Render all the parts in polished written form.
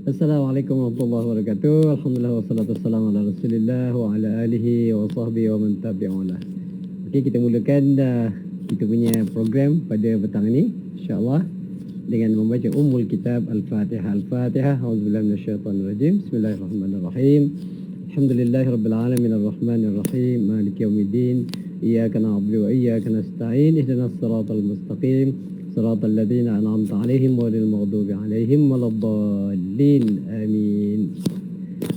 Assalamualaikum warahmatullahi wabarakatuh. Alhamdulillah wassalatu wassalamu ala Rasulillah wa ala alihi wa sahbihi wa man tabi'ahu. Okey, kita mulakan kita punya program pada petang ini insya-Allah dengan membaca Ummul Kitab Al-Fatihah. Al-Fatihah. Auzubillahi minasyaitonir rajim. Bismillahirrahmanirrahim. Alhamdulillahirabbil alamin arrahmanir rahim maliki yaumiddin. Iyyaka na'budu wa iyyaka nasta'in. Ihdinas siratal mustaqim. Siratal ladzina an'amta 'alaihim ghairil maghdubi 'alaihim waladdallin. Amin.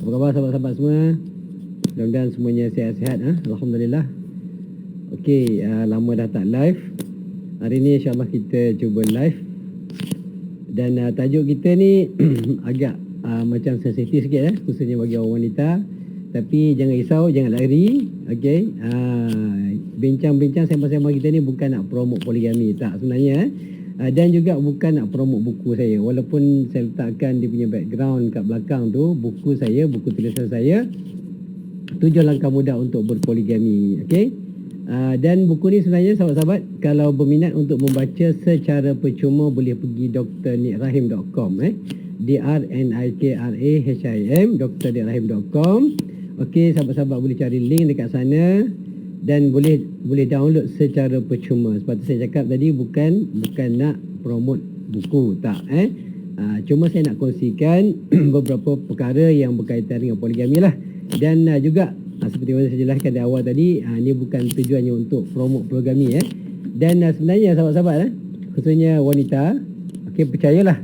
Apa khabar sahabat-sahabat semua? Mudah-mudahan semuanya sihat-sihat. Alhamdulillah. Okey, lama dah tak live. Hari ni insya-Allah kita cuba live. Dan tajuk kita ni agak macam sensitif sikit khususnya bagi orang wanita. Tapi jangan risau, jangan lari. Okey. Bincang-bincang sembang-sembang kita ni bukan nak promote poligami tak sebenarnya. Dan juga bukan nak promote buku saya. Walaupun saya letakkan dia punya background kat belakang tu, buku saya, buku tulisan saya, 7 langkah mudah untuk berpoligami. Okey. Dan buku ni sebenarnya sahabat-sahabat kalau berminat untuk membaca secara percuma boleh pergi drnikrahim.com drnikrahim drnikrahim.com. Okey, sahabat-sahabat boleh cari link dekat sana dan boleh download secara percuma. Seperti saya cakap tadi bukan nak promote buku tak cuma saya nak kongsikan beberapa perkara yang berkaitan dengan poligami lah. Dan juga seperti yang saya jelaskan di awal tadi, ini bukan tujuannya untuk promote poligami Dan sebenarnya sahabat-sahabat khususnya wanita, okey, percayalah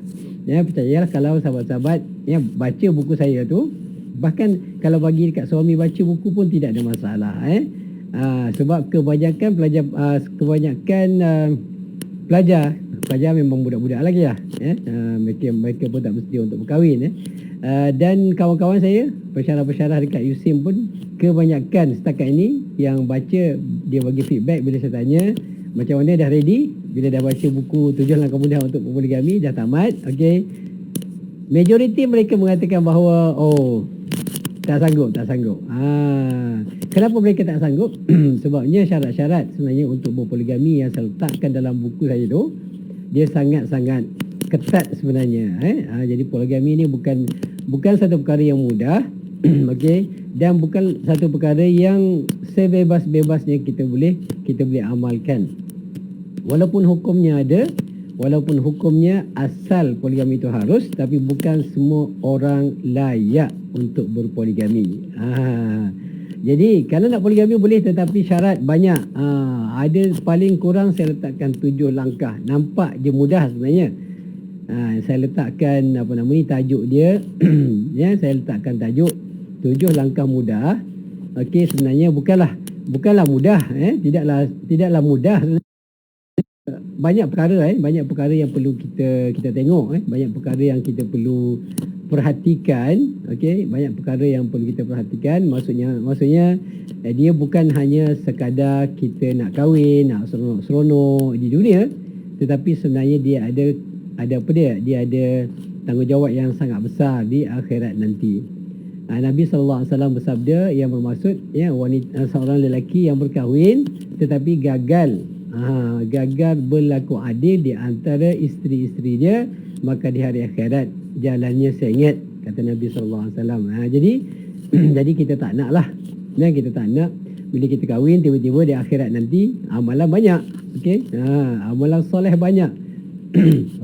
kalau sahabat-sahabat baca buku saya tu, bahkan kalau bagi dekat suami baca buku pun tidak ada masalah sebab kebanyakan pelajar memang budak-budak lagi mereka pun tak mesti untuk berkahwin dan kawan-kawan saya pensyarah-pensyarah dekat USIM pun kebanyakan setakat ini yang baca, dia bagi feedback bila saya tanya macam mana, dah ready bila dah baca buku 7 langkah mudah untuk poligami, dah tamat. Okey, majoriti mereka mengatakan bahawa tak sanggup. Kenapa mereka tak sanggup? Sebabnya syarat-syarat sebenarnya untuk berpoligami yang saya letakkan dalam buku saya tu, dia sangat-sangat ketat sebenarnya. Jadi poligami ni bukan satu perkara yang mudah. Okey, dan bukan satu perkara yang sebebas-bebasnya kita boleh amalkan. Walaupun hukumnya ada, walaupun hukumnya asal poligami itu harus, tapi bukan semua orang layak untuk berpoligami. Jadi kalau nak poligami boleh, tetapi syarat banyak. Ada paling kurang saya letakkan 7 langkah. Nampak je mudah sebenarnya. Saya letakkan tajuk dia. Saya letakkan tajuk 7 langkah mudah. Okey, sebenarnya bukanlah mudah. Tidaklah mudah. Banyak perkara yang perlu kita tengok, banyak perkara yang kita perlu perhatikan. Okey, banyak perkara yang perlu kita perhatikan. Maksudnya dia bukan hanya sekadar kita nak kahwin, nak seronok di dunia, tetapi sebenarnya dia ada tanggungjawab yang sangat besar di akhirat nanti. Nabi SAW bersabda yang bermaksud wanita, seorang lelaki yang berkahwin tetapi gagal berlaku adil di antara isteri-isteri dia, maka di hari akhirat jalannya sengit, kata Nabi SAW. Jadi kita tak nak lah. Kita tak nak bila kita kahwin tiba-tiba di akhirat nanti amalan banyak. Okey, amalan soleh banyak.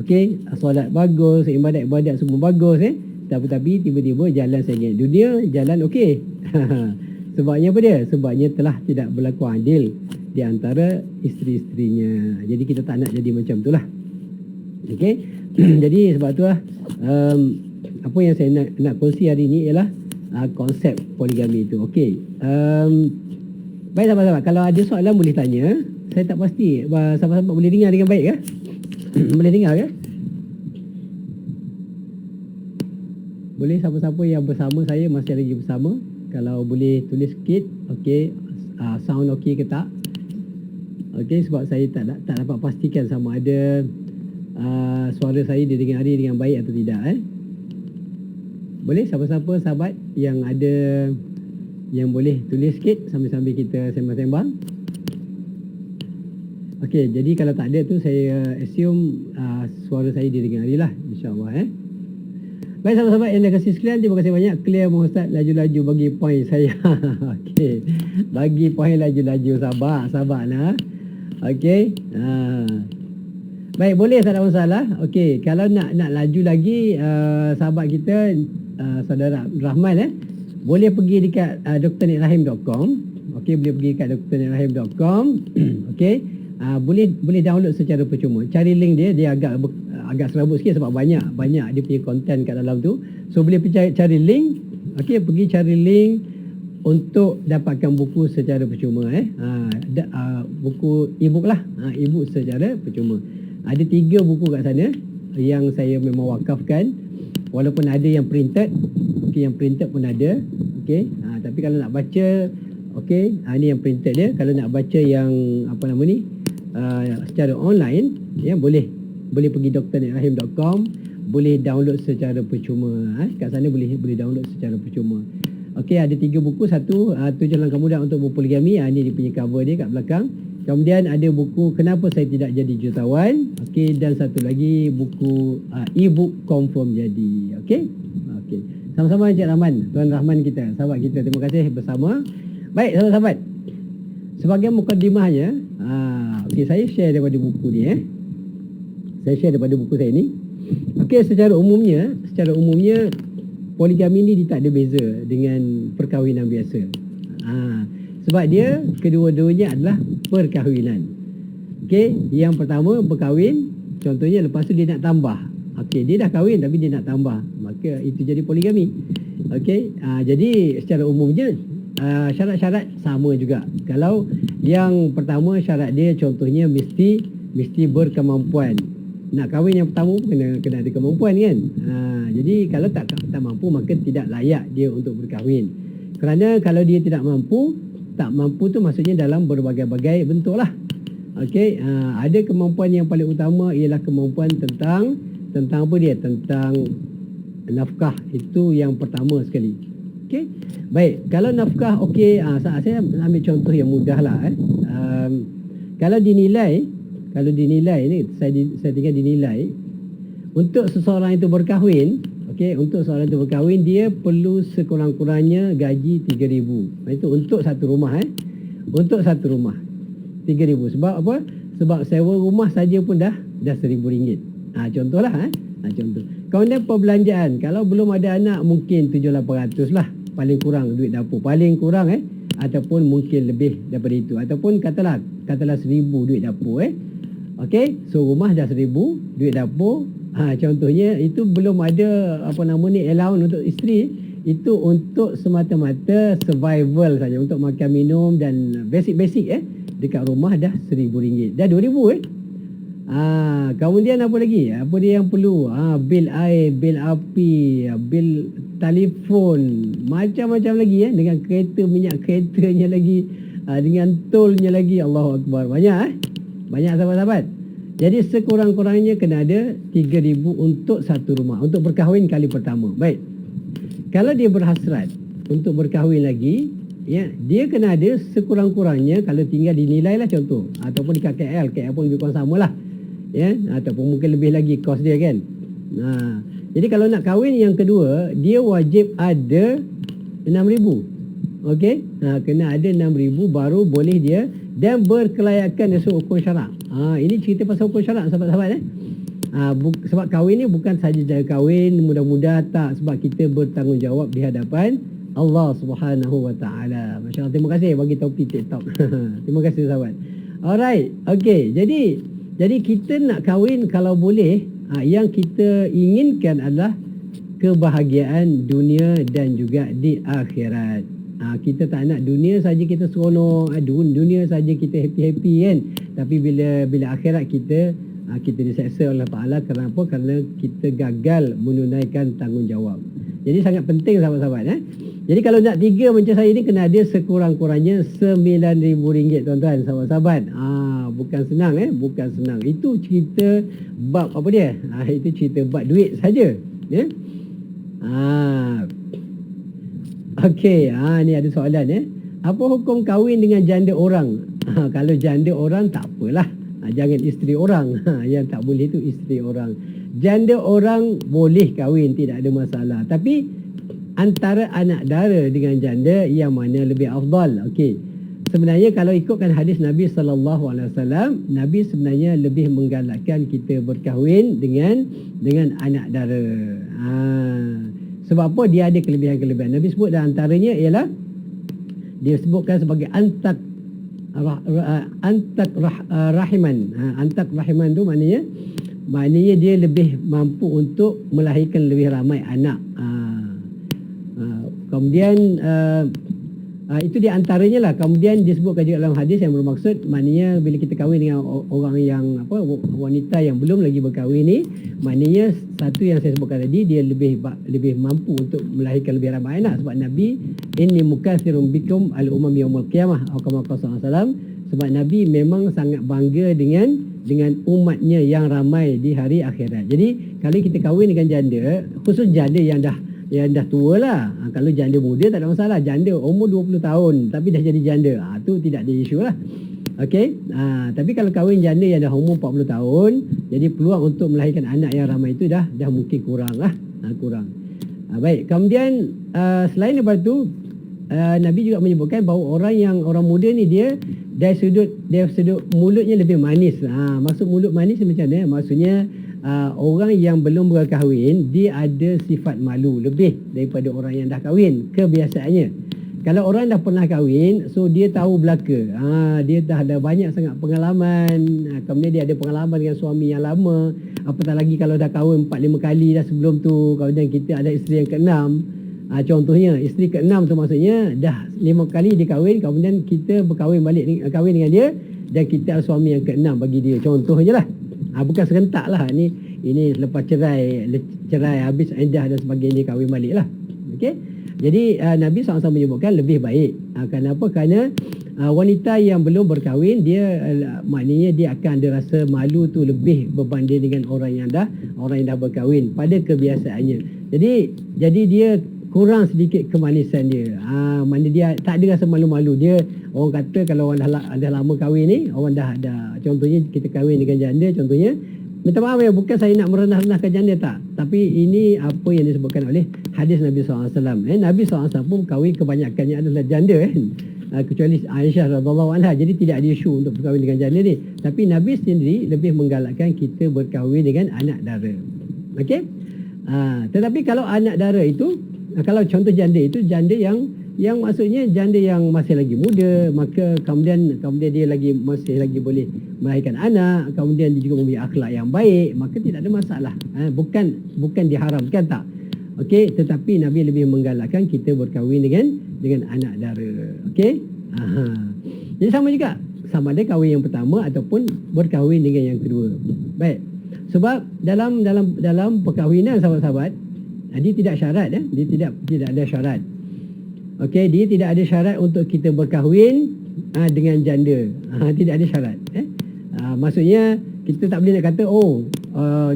Okey, solat bagus, ibadat semua bagus tapi tiba-tiba jalan sengit. Dunia jalan okey. Sebabnya apa dia? Sebabnya telah tidak berlaku adil di antara isteri-isterinya. Jadi kita tak nak jadi macam itulah. Okey. Jadi sebab itulah apa yang saya nak kongsi hari ini ialah konsep poligami itu. Okey. Baik sahabat-sahabat, kalau ada soalan boleh tanya. Saya tak pasti sahabat-sahabat boleh dengar dengan baik ke? Boleh dengar ke? Boleh siapa-siapa yang bersama saya, masih lagi bersama, kalau boleh tulis sikit. Okey, sound okey ke tak? Okey, sebab saya tak dapat pastikan sama ada suara saya didengari dengan baik atau tidak. Boleh siapa-siapa sahabat yang ada yang boleh tulis sikit sambil-sambil kita sembang-sembang. Okey, jadi kalau tak ada tu saya assume suara saya didengari lah, insya-Allah. Baik sahabat-sahabat yang dah kasih sekalian, terima kasih banyak. Clear Ustaz, laju-laju bagi poin saya. Okey. Bagi poin laju-laju, sabar lah. Okey. Baik, boleh, tak ada masalah. Okey, kalau nak laju lagi, sahabat kita saudara Rahman boleh pergi dekat drnikrahim.com. Okey, boleh pergi dekat drnikrahim.com. Okey. Boleh download secara percuma. Cari link dia agak serabut sikit sebab banyak dia punya konten kat dalam tu. So boleh pergi cari link. Okey, pergi cari link untuk dapatkan buku secara percuma buku e-book lah. E-book secara percuma. Ada 3 buku kat sana yang saya memang wakafkan, walaupun ada yang printed. Okey, yang printed pun ada. Okey, tapi kalau nak baca, okey, ni yang printed dia. Kalau nak baca yang secara online, boleh pergi drnikrahim.com, boleh download secara percuma. Kat sana boleh download secara percuma. Okey, ada 3 buku. Satu, 7 langkah mudah untuk berpoligami. Ni dia punya cover dia kat belakang. Kemudian ada buku Kenapa Saya Tidak Jadi Jutawan. Okey, dan satu lagi buku e-book Confirm Jadi. Okey. Sama-sama Encik Rahman, Tuan Rahman kita, sahabat kita. Terima kasih bersama. Baik, sahabat-sahabat. Sebagai mukadimahnya, okey, saya share daripada buku ni Saya share daripada buku saya ni. Okey, secara umumnya poligami ni tak ada beza dengan perkahwinan biasa. Sebab dia kedua-duanya adalah perkahwinan. Okey, yang pertama berkahwin, contohnya lepas tu dia nak tambah. Okey, dia dah kahwin tapi dia nak tambah, maka itu jadi poligami. Okey, jadi secara umumnya syarat-syarat sama juga. Kalau yang pertama syarat dia contohnya mesti berkemampuan. Nak kahwin yang pertama pun kena ada kemampuan kan. Jadi kalau tak mampu, maka tidak layak dia untuk berkahwin. Kerana kalau dia tak mampu tu maksudnya dalam berbagai-bagai bentuk lah. Okey, ada kemampuan yang paling utama ialah kemampuan tentang apa dia? Tentang nafkah. Itu yang pertama sekali. Okey. Baik, kalau nafkah okey, saya ambil contoh yang mudah lah. Kalau dinilai ni, saya tinggal dinilai untuk seseorang itu berkahwin. Okey, untuk seorang itu berkahwin, dia perlu sekurang-kurangnya gaji 3,000. Itu untuk satu rumah Untuk satu rumah 3,000. Sebab apa? Sebab sewa rumah saja pun dah RM1,000. Contohlah contoh. Kemudian perbelanjaan, kalau belum ada anak mungkin 700-800 lah paling kurang duit dapur. Paling kurang ataupun mungkin lebih daripada itu. Ataupun katalah RM1,000 duit dapur Okey, so rumah dah RM1,000, duit dapur. Contohnya itu belum ada allowance untuk isteri. Itu untuk semata-mata survival saja, untuk makan minum dan basic dekat rumah dah RM1,000. Dah RM2,000 kemudian apa lagi? Apa dia yang perlu? Bil air, bil api, bil telefon, macam-macam lagi dengan kereta, minyak keretanya lagi, dengan tolnya lagi. Allahu Akbar. Banyak sahabat-sahabat. Jadi sekurang-kurangnya kena ada 3,000 untuk satu rumah, untuk berkahwin kali pertama. Baik. Kalau dia berhasrat untuk berkahwin lagi, dia kena ada sekurang-kurangnya, kalau tinggal dinilai lah contoh, ataupun dekat KL pun lebih kurang sama lah. Ataupun mungkin lebih lagi kos dia kan. Jadi kalau nak kahwin yang kedua, dia wajib ada 6,000. Okey, kena ada 6,000 baru boleh dia, dan berkelayakan sesuai hukum syarak. Ini cerita pasal hukum syarak sahabat-sahabat. Sebab kahwin ni bukan sahaja cara kahwin mudah-mudah, tak. Sebab kita bertanggungjawab di hadapan Allah Subhanahu Wa Taala. Masya-Allah, terima kasih bagi topik TikTok. Terima kasih sahabat. Alright, okey. Jadi kita nak kahwin kalau boleh, yang kita inginkan adalah kebahagiaan dunia dan juga di akhirat. Kita tak nak dunia saja kita seronok, dunia saja kita happy-happy kan. Tapi bila akhirat kita diseksa oleh Allah Ta'ala. Kenapa? Kerana kita gagal menunaikan tanggungjawab. Jadi sangat penting sahabat-sahabat. Jadi kalau nak 3 macam saya ni, kena ada sekurang-kurangnya RM9,000 tuan-tuan, sahabat-sahabat. Bukan senang bukan senang. Itu cerita bab apa dia? Itu cerita bab duit saja. Okey, ni ada soalan Apa hukum kahwin dengan janda orang? Kalau janda orang tak apalah. Jangan isteri orang. Yang tak boleh tu isteri orang. janda orang boleh kahwin, tidak ada masalah. Tapi antara anak dara dengan janda, yang mana lebih afdal? Okey. Sebenarnya kalau ikutkan hadis Nabi SAW, Nabi sebenarnya lebih menggalakkan kita berkahwin dengan anak dara. Sebab apa? Dia ada kelebihan-kelebihan. Nabi sebut dan antaranya ialah dia sebutkan sebagai antak rahiman. Antak rahiman tu maknanya dia lebih mampu untuk melahirkan lebih ramai anak. Kemudian itu di antaranya lah. Kemudian disebutkan juga dalam hadis yang bermaksud, maknanya bila kita kahwin dengan orang yang wanita yang belum lagi berkahwin ni, maknanya satu yang saya sebutkan tadi, dia lebih mampu untuk melahirkan lebih ramai anak. Sebab Nabi, inni mukatsirun bikum al-umam yaumul qiyamah, atau kama qala sallallahu. Sebab Nabi memang sangat bangga dengan umatnya yang ramai di hari akhirat. Jadi kalau kita kahwin dengan janda, khusus janda yang dah tua lah. Kalau janda muda tak ada masalah. Janda umur 20 tahun tapi dah jadi janda, tu tidak ada isu lah. Okey. Tapi kalau kahwin janda yang dah umur 40 tahun, jadi peluang untuk melahirkan anak yang ramai itu dah mungkin kurang lah. Kurang. Baik. Kemudian selain daripada tu, Nabi juga menyebutkan bahawa orang muda ni dia dari sudut mulutnya lebih manis. Maksud mulut manis macam mana? Maksudnya orang yang belum berkahwin, dia ada sifat malu lebih daripada orang yang dah kahwin, kebiasaannya. Kalau orang dah pernah kahwin, so dia tahu belaka. Dia dah ada banyak sangat pengalaman. Kemudian dia ada pengalaman dengan suami yang lama. Apatah lagi kalau dah kahwin 4-5 kali dah sebelum tu. Kemudian kita ada isteri yang ke-6. Contohnya isteri ke-6 tu maksudnya dah 5 kali dia kahwin, kemudian kita kahwin dengan dia, dan kita ada suami yang ke-6 bagi dia. Contohnya lah. Bukan serentak lah. Ini lepas cerai habis iddah dan sebagainya, kahwin balik lah. Okey. Jadi Nabi SAW menyebutkan lebih baik. Kenapa? Kerana wanita yang belum berkahwin, dia maknanya dia akan ada rasa malu tu lebih berbanding dengan orang yang dah berkahwin pada kebiasaannya. Jadi dia kurang sedikit kemanisan dia. Mana dia tak ada rasa malu-malu. Dia, orang kata kalau orang dah lama kahwin ni, orang dah ada, contohnya kita kahwin dengan janda, contohnya, minta maaf ya, bukan saya nak merendah-rendahkan janda, tak. Tapi ini apa yang disebutkan oleh hadis Nabi SAW. Nabi SAW pun kahwin kebanyakannya adalah janda kecuali Aisyah radhiyallahu anha. Jadi tidak ada isu untuk berkahwin dengan janda ni. Tapi Nabi sendiri lebih menggalakkan kita berkahwin dengan anak dara. Okey. Tetapi kalau anak dara itu, kalau contoh janda itu, janda yang maksudnya janda yang masih lagi muda, maka kemudian dia masih lagi boleh melahirkan anak, kemudian dia juga mempunyai akhlak yang baik, maka tidak ada masalah. Bukan diharamkan, tak. Okey, tetapi Nabi lebih menggalakkan kita berkahwin dengan anak dara. Okey. Jadi sama juga, sama ada kahwin yang pertama ataupun berkahwin dengan yang kedua. Baik. Sebab dalam perkahwinan, sahabat-sahabat, dia tidak syarat, dia tidak ada syarat. Okey, dia tidak ada syarat untuk kita berkahwin dengan janda. Tidak ada syarat. Maksudnya kita tak boleh nak kata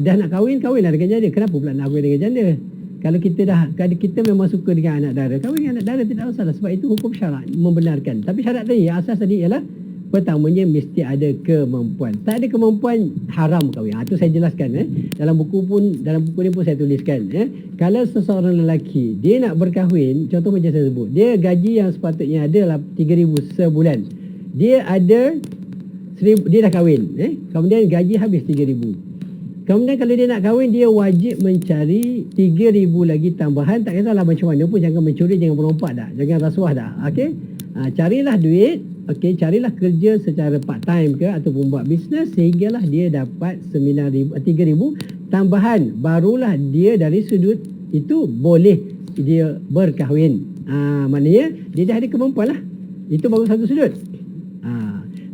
dah nak kahwinlah dengan janda. Kenapa pula nak kahwin dengan janda? Kalau kita memang suka dengan anak dara, kahwin dengan anak dara tidak masalah. Sebab itu hukum syarak membenarkan. Tapi syarat tadi, asas tadi ialah pertamanya mesti ada kemampuan. Tak ada kemampuan, haram kahwin. Itu saya jelaskan. Dalam buku ni pun saya tuliskan. Kalau seseorang lelaki dia nak berkahwin, contoh macam saya sebut, dia gaji yang sepatutnya adalah 3,000 sebulan. Dia ada 1,000, dia dah kahwin. Kemudian gaji habis 3,000. Kemudian kalau dia nak kahwin, dia wajib mencari 3,000 lagi tambahan. Tak kisahlah macam mana pun, jangan mencuri, jangan merompak dah, jangan rasuah dah. Okey. Carilah duit. Okey, carilah kerja secara part time ke ataupun buat bisnes sehinggalah dia dapat 3,000 tambahan, barulah dia dari sudut itu boleh dia berkahwin. Maknanya dia dah ada kemampuan lah. Itu baru satu sudut.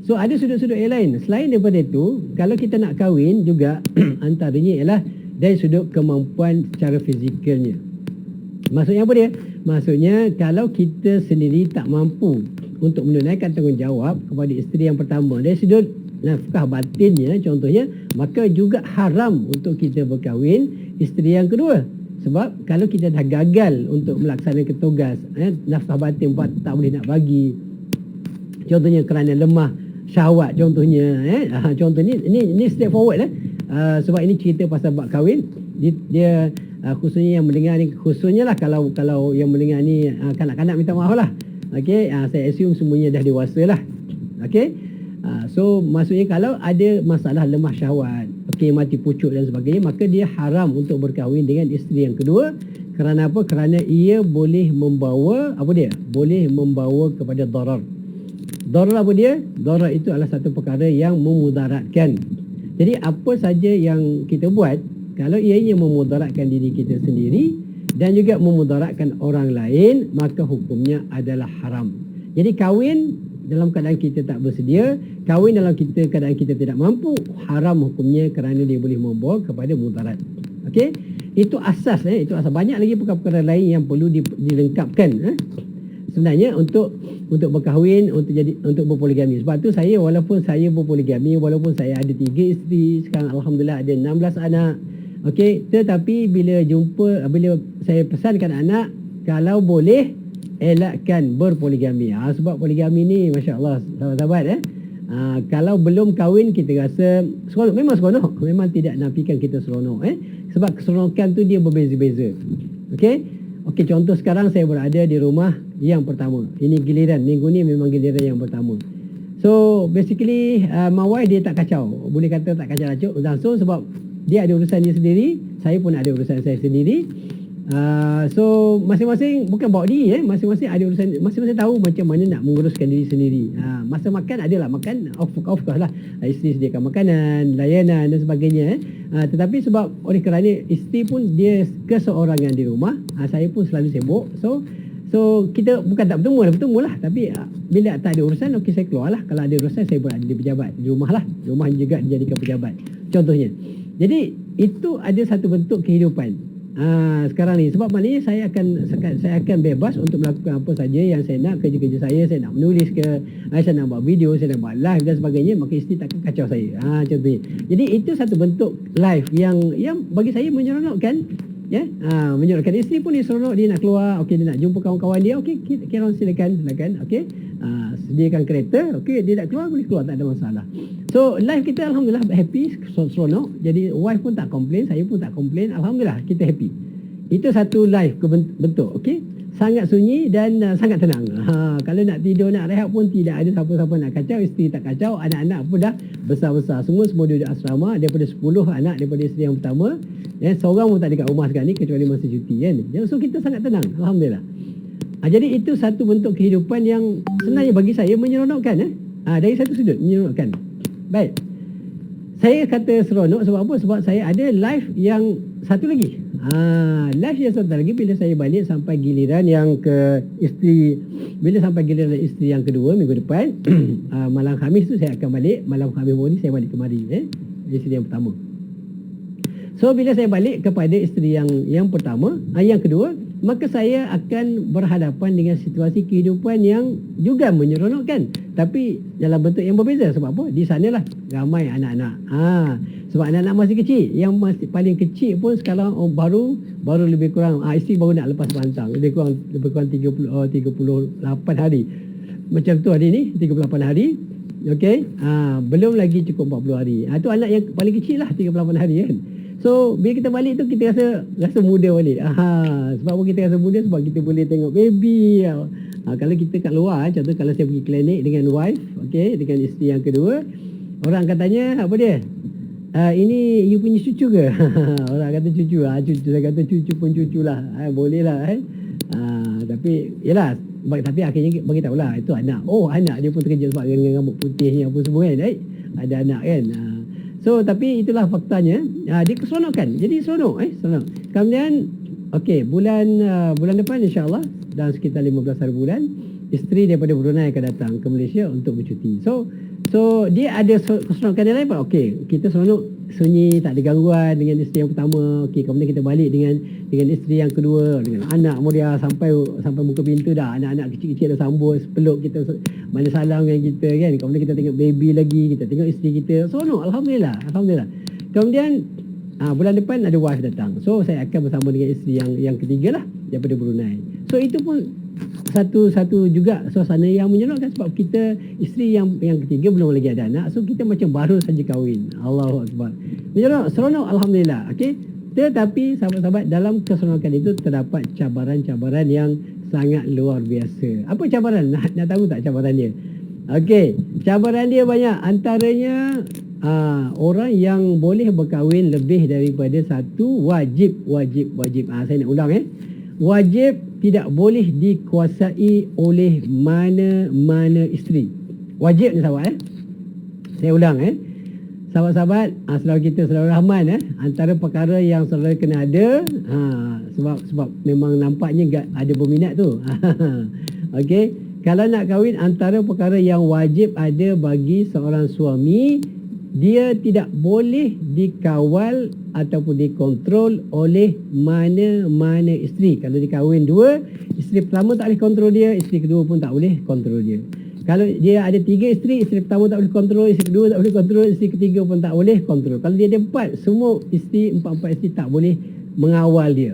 So ada sudut-sudut yang lain. Selain daripada itu, kalau kita nak kahwin juga antaranya ialah dari sudut kemampuan secara fizikalnya. Maksudnya apa dia? Maksudnya kalau kita sendiri tak mampu untuk menunaikan tanggungjawab kepada isteri yang pertama dari sudut nafkah batinnya contohnya, maka juga haram untuk kita berkahwin isteri yang kedua. Sebab kalau kita dah gagal untuk melaksanakan tugas, nafkah batin tak boleh nak bagi, contohnya kerana lemah syahwat, contohnya contoh ni straightforward sebab ini cerita pasal bab kahwin. Dia khususnya yang mendengar ni, khususnya lah kalau yang mendengar ni kanak-kanak, minta maaf lah. Okey, saya assume semuanya dah dewasa lah. Okey, so maksudnya kalau ada masalah lemah syahwat, okey, mati pucuk dan sebagainya, maka dia haram untuk berkahwin dengan isteri yang kedua. Kerana apa? Kerana ia boleh membawa boleh membawa kepada darar. Darar apa dia? Darar itu adalah satu perkara yang memudaratkan. Jadi apa saja yang kita buat, kalau ianya memudaratkan diri kita sendiri dan juga memudaratkan orang lain, maka hukumnya adalah haram. Jadi kahwin dalam keadaan kita tak bersedia, kahwin dalam keadaan kita tidak mampu, haram hukumnya kerana dia boleh membawa kepada mudarat. Okey, itu asas. Itu asas. Banyak lagi perkara-perkara lain yang perlu dilengkapkan sebenarnya untuk berkahwin, untuk berpoligami. Sebab tu saya, walaupun saya berpoligami, walaupun saya ada 3 isteri, sekarang alhamdulillah ada 16 anak. Okey, tetapi bila saya pesankan anak, kalau boleh elakkan berpoligami. Sebab poligami ni masya-Allah sahabat-sahabat, kalau belum kahwin kita rasa seronok, memang seronok, memang tidak nafikan kita seronok, sebab keseronokan tu dia berbeza-beza. Okey, contoh sekarang saya berada di rumah yang pertama. Ini giliran, minggu ni memang giliran yang pertama. So basically my wife dia tak kacau, boleh kata tak kacau langsung, sebab dia ada urusan dia sendiri, saya pun ada urusan saya sendiri. So masing-masing bukan bawa diri, masing-masing ada urusan, masing-masing tahu macam mana nak menguruskan diri sendiri. Masa makan adalah makan, of course lah, isteri sediakan makanan, layanan dan sebagainya. Tetapi sebab oleh kerana isteri pun dia keseorangan di rumah, saya pun selalu sibuk. So kita bukan tak bertemu lah, tapi bila tak ada urusan, okey saya keluar lah. Kalau ada urusan saya berada di pejabat, di rumah lah, rumah juga dijadikan pejabat contohnya. Jadi itu ada satu bentuk kehidupan sekarang ni. Sebab maknanya saya akan bebas untuk melakukan apa saja yang saya nak, kerja-kerja saya nak menulis ke, saya nak buat video, saya nak buat live dan sebagainya, maka isteri takkan kacau saya. Contohnya. Jadi itu satu bentuk live yang bagi saya menyeronokkan. Menyeronokkan. Isteri pun dia seronok, dia nak keluar, okey, dia nak jumpa kawan-kawan dia, okey, kira silakan, okey. Sediakan kereta, okey, dia nak keluar boleh keluar, tak ada masalah. So life kita alhamdulillah happy, seronok. Jadi wife pun tak komplain, saya pun tak komplain, alhamdulillah kita happy. Itu satu life bentuk, okey. Sangat sunyi dan sangat tenang. Kalau nak tidur, nak rehat pun tidak ada siapa-siapa nak kacau, isteri tak kacau, anak-anak pun dah besar-besar. Semua duduk asrama, daripada 10 anak daripada isteri yang pertama. Seorang pun tak ada kat rumah sekarang ni kecuali masa cuti kan. So kita sangat tenang, alhamdulillah. Jadi itu satu bentuk kehidupan yang sebenarnya bagi saya menyeronokkan. Dari satu sudut menyeronokkan. Baik. Saya kata seronok sebab apa? Sebab saya ada life yang satu lagi. Life yang satu lagi bila saya balik sampai giliran yang ke isteri, bila sampai giliran isteri yang kedua minggu depan, malam Khamis tu saya akan balik, malam Khamis ni saya balik kemari, isteri yang pertama. So bila saya balik kepada isteri yang pertama, yang kedua, maka saya akan berhadapan dengan situasi kehidupan yang juga menyeronokkan, tapi dalam bentuk yang berbeza. Sebab apa? Di sanalah ramai anak-anak. Sebab anak-anak masih kecil. Yang masih paling kecil pun sekarang baru lebih kurang, isteri baru nak lepas pantang, lebih kurang 38 hari. Macam tu hari ni 38 hari. Okey, belum lagi cukup 40 hari. Itu anak yang paling kecil lah, 38 hari kan. So bila kita balik tu kita rasa muda balik. Sebab apa kita rasa muda? Sebab kita boleh tengok baby. Kalau kita kat luar, contoh kalau saya pergi klinik dengan wife, okey, dengan isteri yang kedua, orang akan tanya apa dia? Ini you punya cucu ke? Orang kata cucu. Cucu, saya kata cucu pun cucu lah. Boleh lah. Tapi yalah, tapi akhirnya bagi tahulah itu anak. Oh, anak dia pun terkejut sebab dengan rambut putihnya apa semua kan. Ada anak kan. So tapi itulah faktanya. Dia keseronokan. Jadi seronok, seronok. Kemudian okey, bulan depan insya-Allah dalam sekitar 15 hari bulan, isteri daripada Brunei akan datang ke Malaysia untuk bercuti. So dia ada keseronokan yang lain pun. Okey, kita seronok sunyi, tak ada gangguan dengan isteri yang pertama. Okey, kemudian kita balik dengan isteri yang kedua, dengan anak muda sampai muka pintu dah, anak-anak kecil-kecil dah sambut, peluk kita, mana salam dengan kita kan. Kemudian kita tengok baby lagi, kita tengok isteri kita, seronok, alhamdulillah. Kemudian bulan depan ada wife datang. So saya akan bersama dengan isteri yang ketiga lah daripada Brunei. So itu pun satu juga suasana yang menyeronokkan sebab kita isteri yang ketiga belum lagi ada anak. So kita macam baru saja kahwin. Allahu Akbar. Menyeronok, seronok alhamdulillah. Okey. Tetapi sahabat-sahabat, dalam keseronokan itu terdapat cabaran-cabaran yang sangat luar biasa. Apa cabaran? Nak tahu tak cabaran dia? Okey, cabaran dia banyak. Antaranya orang yang boleh berkahwin lebih daripada satu wajib. Saya nak ulang Wajib tidak boleh dikuasai oleh mana-mana isteri. Wajib ni sahabat Saya ulang sahabat-sahabat, saudara kita, saudara Rahman antara perkara yang saudara kena ada sebab memang nampaknya ada berminat tu. Okey, kalau nak kahwin, antara perkara yang wajib ada bagi seorang suami, dia tidak boleh dikawal ataupun dikontrol oleh mana-mana isteri. Kalau dia kahwin dua, isteri pertama tak boleh kontrol dia, isteri kedua pun tak boleh kontrol dia. Kalau dia ada 3 isteri, isteri pertama tak boleh kontrol, isteri kedua tak boleh kontrol, isteri ketiga pun tak boleh kontrol. Kalau dia ada 4, semua isteri, 4 isteri tak boleh mengawal dia.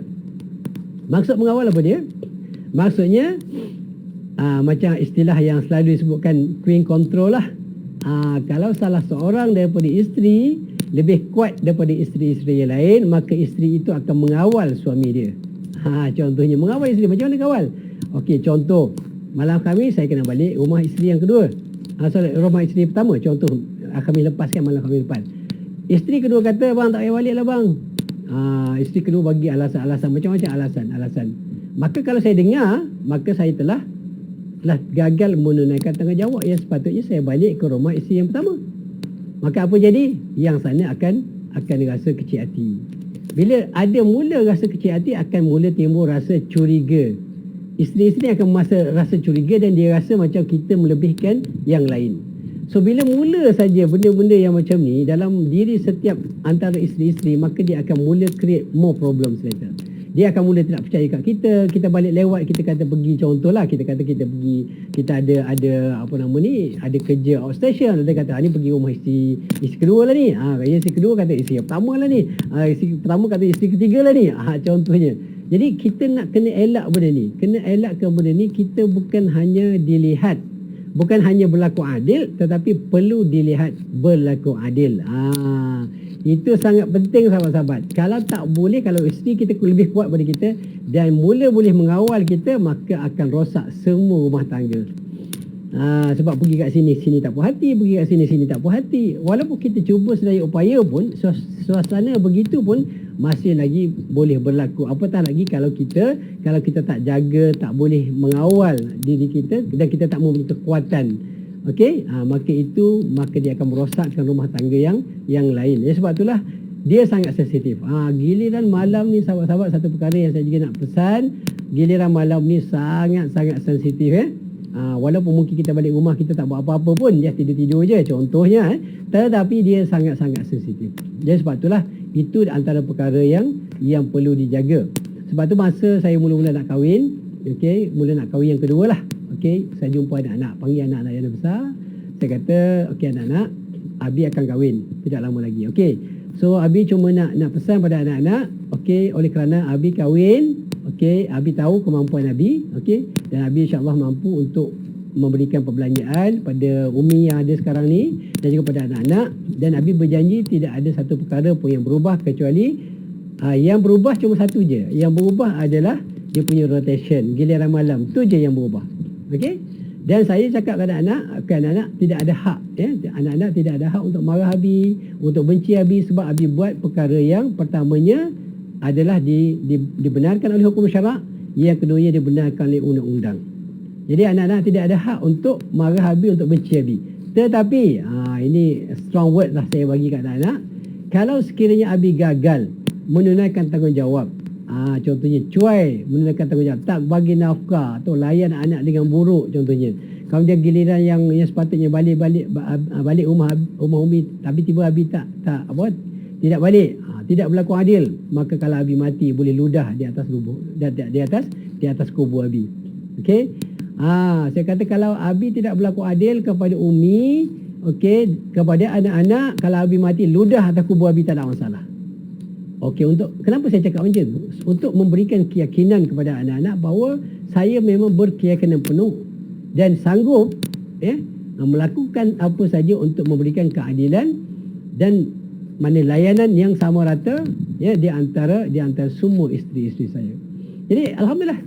Maksud mengawal apa dia? Maksudnya macam istilah yang selalu disebutkan queen control lah. Kalau salah seorang daripada isteri lebih kuat daripada isteri-isteri yang lain, maka isteri itu akan mengawal suami dia. Contohnya mengawal isteri, macam mana kawal? Okey, contoh malam Khamis saya kena balik rumah isteri yang kedua. Rumah isteri pertama, contoh Khamis lepas kan, malam Khamis lepas. Isteri kedua kata, bang tak payah balik lah bang. Isteri kedua bagi alasan-alasan, macam-macam alasan. Maka kalau saya dengar, maka saya telah gagal menunaikan tanggungjawab yang sepatutnya saya balik ke rumah isteri yang pertama. Maka apa jadi? Yang sana akan rasa kecil hati. Bila ada mula rasa kecil hati, akan mula timbul rasa curiga. Isteri-isteri akan rasa curiga dan dia rasa macam kita melebihkan yang lain. So bila mula saja benda-benda yang macam ni dalam diri setiap antara isteri-isteri, maka dia akan mula create more problems later. Dia akan mula tidak percaya kat kita. Kita balik lewat, kita kata pergi, contohlah kita kata kita pergi, kita ada ada kerja outstation, dia kata ni pergi rumah isteri kedua lah ni. Isteri kedua kata isteri pertama lah ni. Isteri pertama kata isteri ketiga lah ni. Contohnya. Jadi kita nak kena elak benda ni. Kena elakkan benda ni. Kita bukan hanya dilihat, bukan hanya berlaku adil, tetapi perlu dilihat berlaku adil. Itu sangat penting sahabat-sahabat. Kalau tak boleh, kalau isteri kita lebih kuat daripada kita dan mula boleh mengawal kita, maka akan rosak semua rumah tangga. Sebab pergi kat sini tak puas hati, pergi kat sini tak puas hati. Walaupun kita cuba sedaya upaya pun, suasana begitu pun masih lagi boleh berlaku. Apatah lagi kalau kita tak jaga, tak boleh mengawal diri kita dan kita tak mempunyai kekuatan. Okey, maka dia akan merosakkan rumah tangga yang lain. Sebab itulah dia sangat sensitif. Giliran malam ni sahabat-sahabat, satu perkara yang saya juga nak pesan, giliran malam ni sangat-sangat sensitif. Walaupun mungkin kita balik rumah kita tak buat apa-apa pun, dia tidur-tidur je contohnya, tetapi dia sangat-sangat sensitif. Jadi sebab itulah itu antara perkara yang perlu dijaga. Sebab tu masa saya mula-mula nak kahwin, mula nak kahwin yang kedua lah. Saya jumpa anak-anak, panggil anak-anak yang besar. Saya kata, anak-anak, Abi akan kahwin tidak lama lagi. So Abi cuma nak pesan pada anak-anak, oleh kerana Abi kahwin, Abi tahu kemampuan Abi, dan Abi insya-Allah mampu untuk memberikan perbelanjaan pada Umi yang ada sekarang ni dan juga pada anak-anak, dan Abi berjanji tidak ada satu perkara pun yang berubah, kecuali yang berubah cuma satu je. Yang berubah adalah dia punya rotation, giliran malam tu je yang berubah. Dan saya cakap kepada anak-anak tidak ada hak, anak-anak tidak ada hak untuk marah Abi, untuk benci Abi, sebab Abi buat perkara yang pertamanya adalah dibenarkan oleh hukum syarak, yang keduanya dibenarkan oleh undang-undang. Jadi anak-anak tidak ada hak untuk marah Abi, untuk benci Abi. Tetapi ini strong word lah saya bagi kat anak-anak. Kalau sekiranya Abi gagal menunaikan tanggungjawab, contohnya cuai menunaikan tanggungjawab, tak bagi nafkah atau layan anak dengan buruk contohnya, kemudian giliran yang sepatutnya balik rumah Umi, tapi tiba Abi tidak balik, tidak berlaku adil, maka kalau Abi mati boleh ludah di atas kubur, di atas kubur Abi. Saya kata kalau Abi tidak berlaku adil kepada Umi, kepada anak-anak, kalau Abi mati ludah atas kubur Abi, tak ada masalah. Okey, untuk kenapa saya cakap macam tu? Untuk memberikan keyakinan kepada anak-anak bahawa saya memang berkeyakinan penuh dan sanggup melakukan apa saja untuk memberikan keadilan dan layanan yang sama rata di antara semua isteri-isteri saya. Jadi alhamdulillah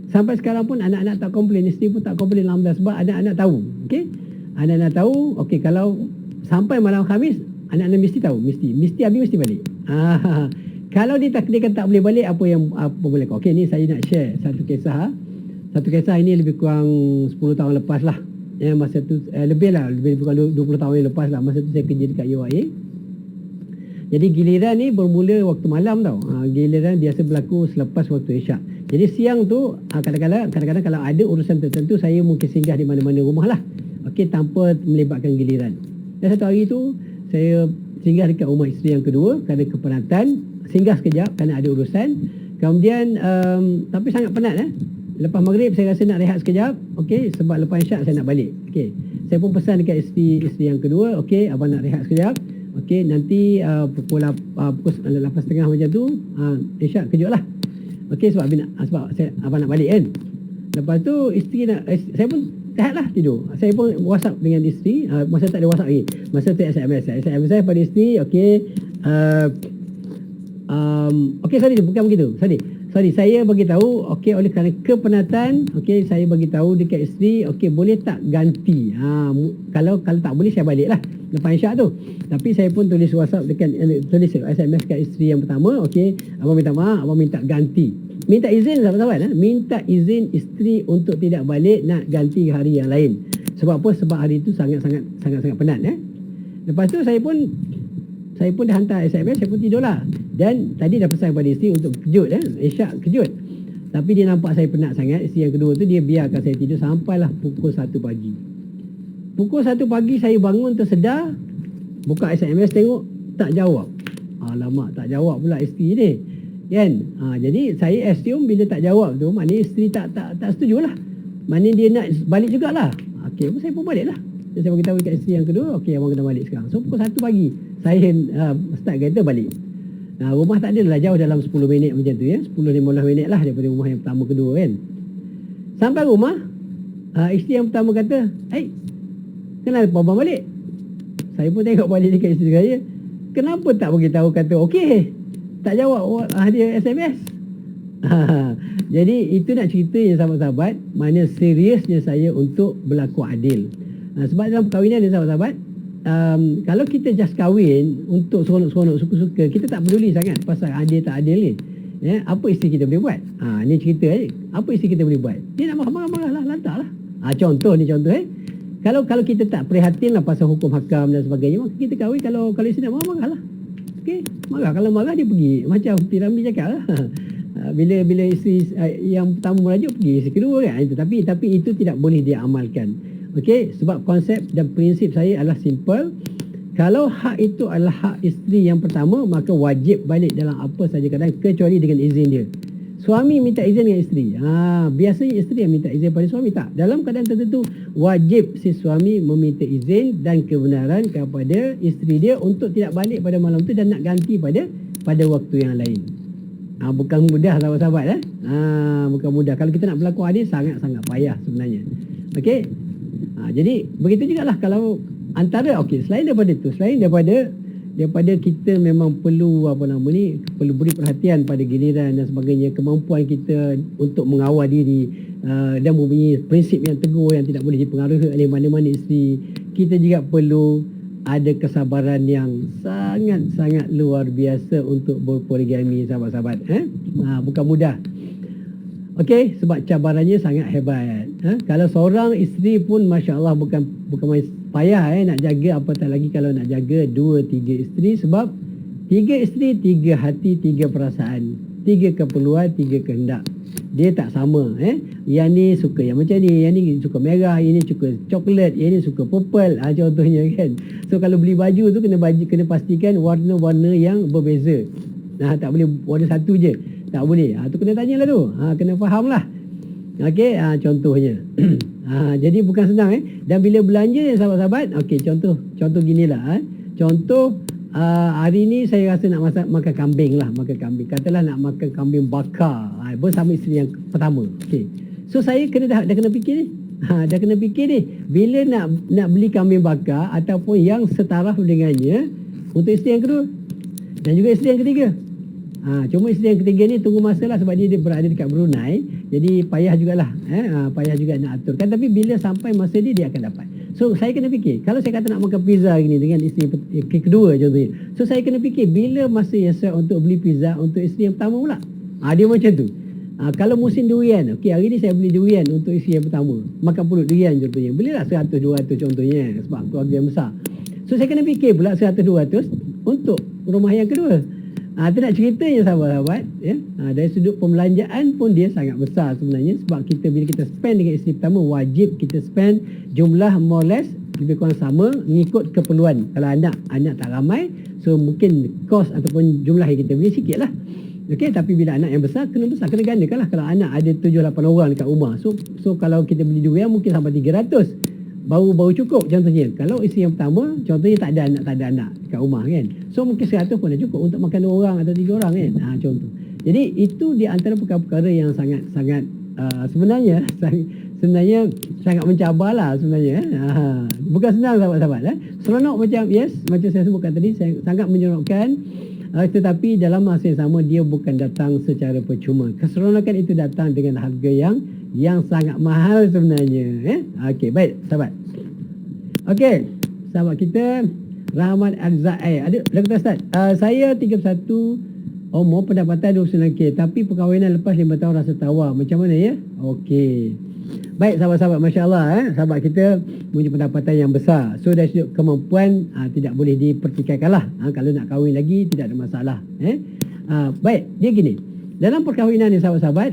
sampai sekarang pun anak-anak tak komplain, isteri pun tak komplain, alhamdulillah, sebab anak-anak tahu. Okey. Anak-anak tahu, okey, kalau sampai malam Khamis anak-anak mesti tahu, mesti Abi mesti balik. Kalau dia kata tak boleh balik, apa boleh kau? Okey, ni saya nak share satu kisah. Satu kisah ini lebih kurang 10 tahun lepas lah. Masa tu lebih kurang 20 tahun yang lepas lah. Masa tu saya kerja dekat UAE. Jadi giliran ni bermula waktu malam tau. Giliran biasa berlaku selepas waktu Isyak. Jadi siang tu kadang-kadang kalau ada urusan tertentu, saya mungkin singgah di mana-mana rumah lah. Okey, tanpa melibatkan giliran. Dan satu hari tu saya singgah dekat rumah isteri yang kedua kerana kepenatan. Singgah sekejap kerana ada urusan. Kemudian tapi sangat penat. Lepas maghrib saya rasa nak rehat sekejap. Okey, sebab lepas Isyak saya nak balik. Okey, saya pun pesan dekat isteri yang kedua, okey, abang nak rehat sekejap. Okey, nanti pukul 8.30 macam tu Isyak kejutlah. Okey, sebab abang nak balik kan. Lepas tu isteri saya pun rehatlah, tidur. Saya pun WhatsApp dengan isteri. Masa tak ada WhatsApp lagi, masa tu SMS saya pada isteri. Okey, okey, sorry, bukan begitu. Sorry, saya bagi tahu, okey, oleh kerana kepenatan, okey, saya bagi tahu dekat isteri, okey, boleh tak ganti? Kalau tak boleh saya baliklah lepas Isyak tu. Tapi saya pun tulis WhatsApp tulis SMS kat isteri yang pertama, okey, abang minta maaf, abang minta ganti. Minta izin sahabat-sahabat, minta izin isteri untuk tidak balik, nak ganti hari yang lain. Sebab apa? Sebab hari itu sangat-sangat penat. Lepas tu saya pun dah hantar SMS, saya pun tidurlah. Dan tadi dah pesan kepada isteri untuk kejut, Isyak kejut. Tapi dia nampak saya penat sangat. Isteri yang kedua tu dia biarkan saya tidur sampailah pukul 1 pagi. Pukul 1 pagi saya bangun tersedar, buka SMS tengok tak jawab. Alamak, tak jawab pula isteri ni. Kan? Jadi saya assume bila tak jawab tu maknanya isteri tak setujulah. Maknanya dia nak balik jugalah. Okey, saya pun baliklah. Saya beritahu dekat isteri yang kedua, okey, abang kena balik sekarang. So pukul 1 pagi saya start kereta balik. Rumah tak adalah jauh, dalam 10 minit macam tu 10-15 minit lah daripada rumah yang pertama kedua kan. Sampai rumah, isteri yang pertama kata, kenapa abang balik? Saya pun tengok balik dekat isteri saya, kenapa tak beritahu kata okey, tak jawab dia SMS. Jadi itu nak cerita yang sahabat-sahabat, mana seriusnya saya untuk berlaku adil. Sebab dalam perkahwinan ni sahabat-sahabat, kalau kita just kahwin untuk seronok-seronok, suka-suka, kita tak peduli sangat pasal adil tak adil ni. Apa isteri kita boleh buat? Ni cerita apa isteri kita boleh buat? Dia nak marah-marah lah, lantak lah. Contoh Kalau kita tak prihatin lah pasal hukum hakam dan sebagainya, maka kita kahwin, kalau isteri nak marah lah. Okey, marah. Kalau marah dia pergi. Macam Piramli cakap lah. Bila isteri yang pertama merajuk, pergi isteri kedua kan. Tapi itu tidak boleh dia amalkan. Okey, sebab konsep dan prinsip saya adalah simple. Kalau hak itu adalah hak isteri yang pertama, maka wajib balik dalam apa saja keadaan kecuali dengan izin dia. Suami minta izin dengan isteri. Biasanya isteri yang minta izin pada suami, tak. Dalam keadaan tertentu wajib si suami meminta izin dan kebenaran kepada isteri dia untuk tidak balik pada malam tu dan nak ganti pada waktu yang lain. Bukan mudah sahabat-sahabat. Bukan mudah. Kalau kita nak berlaku adil, sangat-sangat payah sebenarnya. Okey. Jadi begitu jugalah kalau antara, selain daripada kita memang perlu perlu beri perhatian pada giliran dan sebagainya, kemampuan kita untuk mengawal diri dan mempunyai prinsip yang teguh yang tidak boleh dipengaruhi oleh mana-mana isteri. Kita juga perlu ada kesabaran yang sangat-sangat luar biasa untuk berpoligami sahabat-sahabat. Bukan mudah. Okey, sebab cabarannya sangat hebat. Kalau seorang isteri pun masya-Allah bukan main payah nak jaga, apatah lagi kalau nak jaga 2-3 isteri, sebab 3 isteri 3 hati, 3 perasaan, 3 keperluan, 3 kehendak. Dia tak sama. Yang ni suka yang macam ni, yang ni suka merah, yang ni suka coklat, yang ni suka purple, contohnya kan. So kalau beli baju tu kena pastikan warna-warna yang berbeza. Tak boleh warna satu je. Tak boleh. Tu kena tanyalah tu. Kena faham lah. Okey, contohnya. Jadi bukan senang. Dan bila belanja ni sahabat-sahabat, okey, contoh ginilah. Contoh hari ni saya rasa nak makan kambing lah, makan kambing. Katalah nak makan kambing bakar bersama isteri yang pertama. Okey. So saya dah kena fikir ni. Dah kena fikir ni. Bila nak beli kambing bakar ataupun yang setaraf dengannya untuk isteri yang kedua dan juga isteri yang ketiga. Cuma isteri yang ketiga ni tunggu masa lah sebab dia berada dekat Brunei. Jadi payah jugalah. Payah juga nak aturkan. Tapi bila sampai masa dia akan dapat. So saya kena fikir, kalau saya kata nak makan pizza gini dengan isteri kedua contohnya. So saya kena fikir bila masa yang saya untuk beli pizza untuk isteri yang pertama pula. Dia macam tu. Kalau musim durian, okey, hari ni saya beli durian untuk isteri yang pertama. Makan pulut durian contohnya. Belilah 100-200 contohnya sebab keluarga yang besar. So saya kena fikir pula 100-200 untuk rumah yang kedua. Itu nak ceritanya sahabat-sahabat ya. Dari sudut pembelanjaan pun dia sangat besar sebenarnya. Sebab bila kita spend dengan isteri pertama, wajib kita spend jumlah more or less lebih kurang sama mengikut keperluan. Kalau anak tak ramai, so mungkin kos ataupun jumlah yang kita beli sikit lah. Okey, tapi bila anak yang besar, kena gandakan lah. Kalau anak ada 7-8 orang dekat rumah, so kalau kita beli durian mungkin sampai 300 baru cukup contohnya. Kalau isteri yang pertama contohnya tak ada anak kat rumah kan, so mungkin 100 pun dah cukup untuk makan 2 orang atau 3 orang kan. Contoh. Jadi itu di antara perkara-perkara yang sangat sebenarnya sangat mencabarlah sebenarnya. Bukan senang sahabat-sahabat. Seronok macam saya sebutkan tadi, sangat menyeronokkan. Tetapi dalam masa yang sama dia bukan datang secara percuma. Keseronokan itu datang dengan harga yang sangat mahal sebenarnya. Okey, baik sahabat. Okey, sahabat kita Rahman Azza'i. Ada kata Ustaz, saya 31 umur, pendapatan 29K, tapi perkahwinan lepas 5 tahun rasa tawar. Macam mana ya? Okey. Baik sahabat-sahabat, masya-Allah sahabat kita punya pendapatan yang besar. So dari sudut kemampuan tidak boleh dipertikaikanlah. Kalau nak kahwin lagi tidak ada masalah. Baik, dia gini. Dalam perkahwinan ni sahabat-sahabat,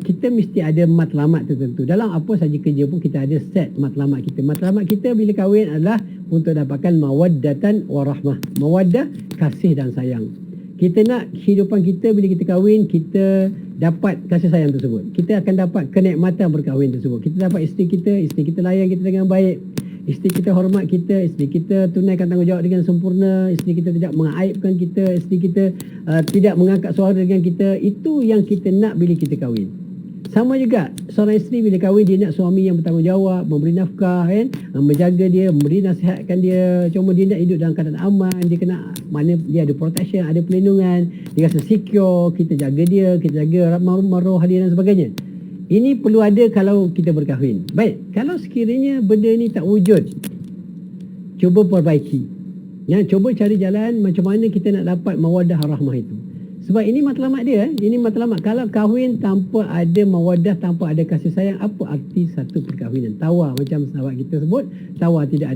kita mesti ada matlamat tertentu. Dalam apa saja kerja pun kita ada set matlamat kita. Matlamat kita bila kahwin adalah untuk dapatkan mawaddatan warahmah. Mawaddah, kasih dan sayang. Kita nak kehidupan kita bila kita kahwin, kita dapat kasih sayang tersebut. Kita akan dapat kenikmatan berkahwin tersebut. Kita dapat isteri kita layan kita dengan baik. Isteri kita hormat kita, isteri kita tunaikan tanggungjawab dengan sempurna, isteri kita tidak mengaibkan kita, isteri kita tidak mengangkat suara dengan kita. Itu yang kita nak bila kita kahwin. Sama juga seorang isteri bila kahwin, dia nak suami yang bertanggungjawab, memberi nafkah kan, menjaga dia, memberi nasihatkan dia. Cuma dia nak hidup dalam keadaan aman, dia kena mana dia ada protection, ada perlindungan, dia rasa secure, kita jaga dia, kita jaga maruah dia dan sebagainya. Ini perlu ada kalau kita berkahwin. Baik, kalau sekiranya benda ni tak wujud, cuba perbaiki. Cuba cari jalan macam mana kita nak dapat mawaddah rahmah itu. Sebab ini matlamat dia. Ini matlamat. Kalau kahwin tanpa ada mawaddah, tanpa ada kasih sayang, apa arti satu perkahwinan? Tawar, macam sahabat kita sebut, tawar, tidak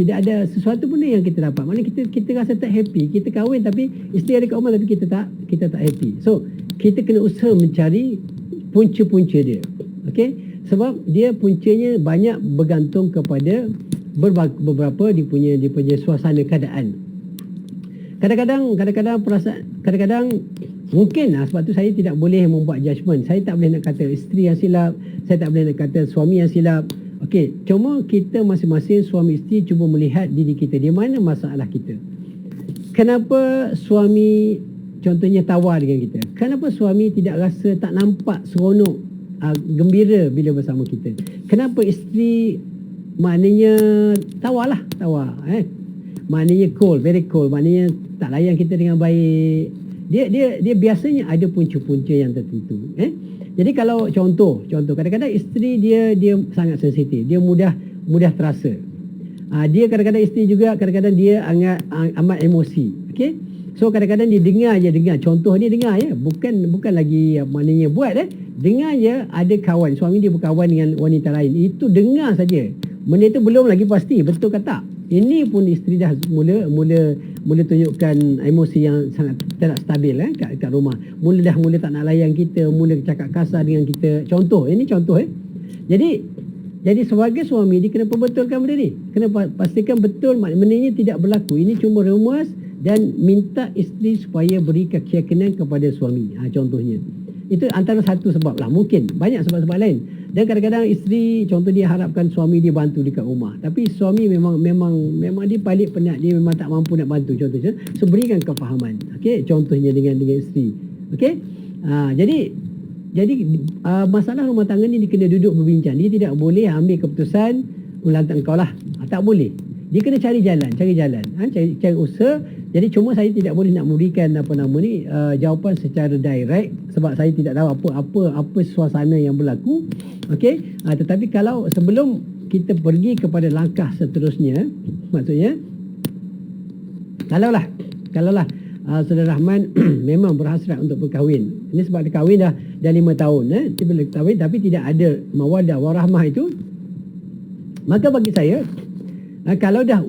ada sesuatu benda yang kita dapat. Maknanya kita rasa tak happy. Kita kahwin tapi isteri ada kat rumah tapi kita tak happy. So kita kena usaha mencari punca-punca dia. Okey? Sebab dia puncanya banyak bergantung kepada beberapa dia punya suasana keadaan. Kadang-kadang perasaan, kadang-kadang mungkin sebab tu saya tidak boleh membuat judgement. Saya tak boleh nak kata isteri yang silap, saya tak boleh nak kata suami yang silap. Okey, cuma kita masing-masing suami isteri cuba melihat diri kita, di mana masalah kita. Kenapa suami contohnya tawar dengan kita? Kenapa suami tidak rasa, tak nampak seronok, gembira bila bersama kita? Kenapa isteri maknanya tawar. Maknanya cold, very cold. Maknanya tak layan kita dengan baik. Dia biasanya ada punca-punca yang tertentu. Jadi kalau contoh kadang-kadang isteri dia sangat sensitif. Dia mudah terasa. Dia kadang-kadang isteri juga kadang-kadang dia amat emosi. Okey. So kadang-kadang dia dengar. Contoh dia dengar ya. Bukan lagi maknanya buat dengar je ada kawan, suami dia berkawan dengan wanita lain. Itu dengar saja. Benda itu belum lagi pasti betul ke tak. Ini pun isteri dah mula tunjukkan emosi yang sangat tidak stabil kat rumah. Mula tak nak layan kita, mula cakap kasar dengan kita. Ini contoh. Jadi sebagai suami dia kena perbetulkan benda ni. Kena pastikan betul maknanya tidak berlaku. Ini cuma rumus dan minta isteri supaya beri keyakinan kepada suami. Contohnya. Itu antara satu sebab lah. Mungkin banyak sebab-sebab lain. Dan kadang-kadang isteri contoh dia harapkan suami dia bantu dekat rumah, tapi suami memang dia paling penat, dia memang tak mampu nak bantu contohnya. So berikan kefahaman, okey, contohnya dengan isteri, okey. Jadi masalah rumah tangga ni dia kena duduk berbincang. Dia tidak boleh ambil keputusan lantak kau lah, tak boleh. Dia kena cari jalan, cari usaha. Jadi cuma saya tidak boleh nak memberikan jawapan secara direct sebab saya tidak tahu apa suasana yang berlaku. Okey, tetapi kalau sebelum kita pergi kepada langkah seterusnya, maksudnya kalaulah Saudara Rahman memang berhasrat untuk berkahwin. Ini sebab dia kahwin dah 5 tahun, dia boleh kahwin tapi tidak ada mawaddah warahmah itu. Maka bagi saya, kalau dah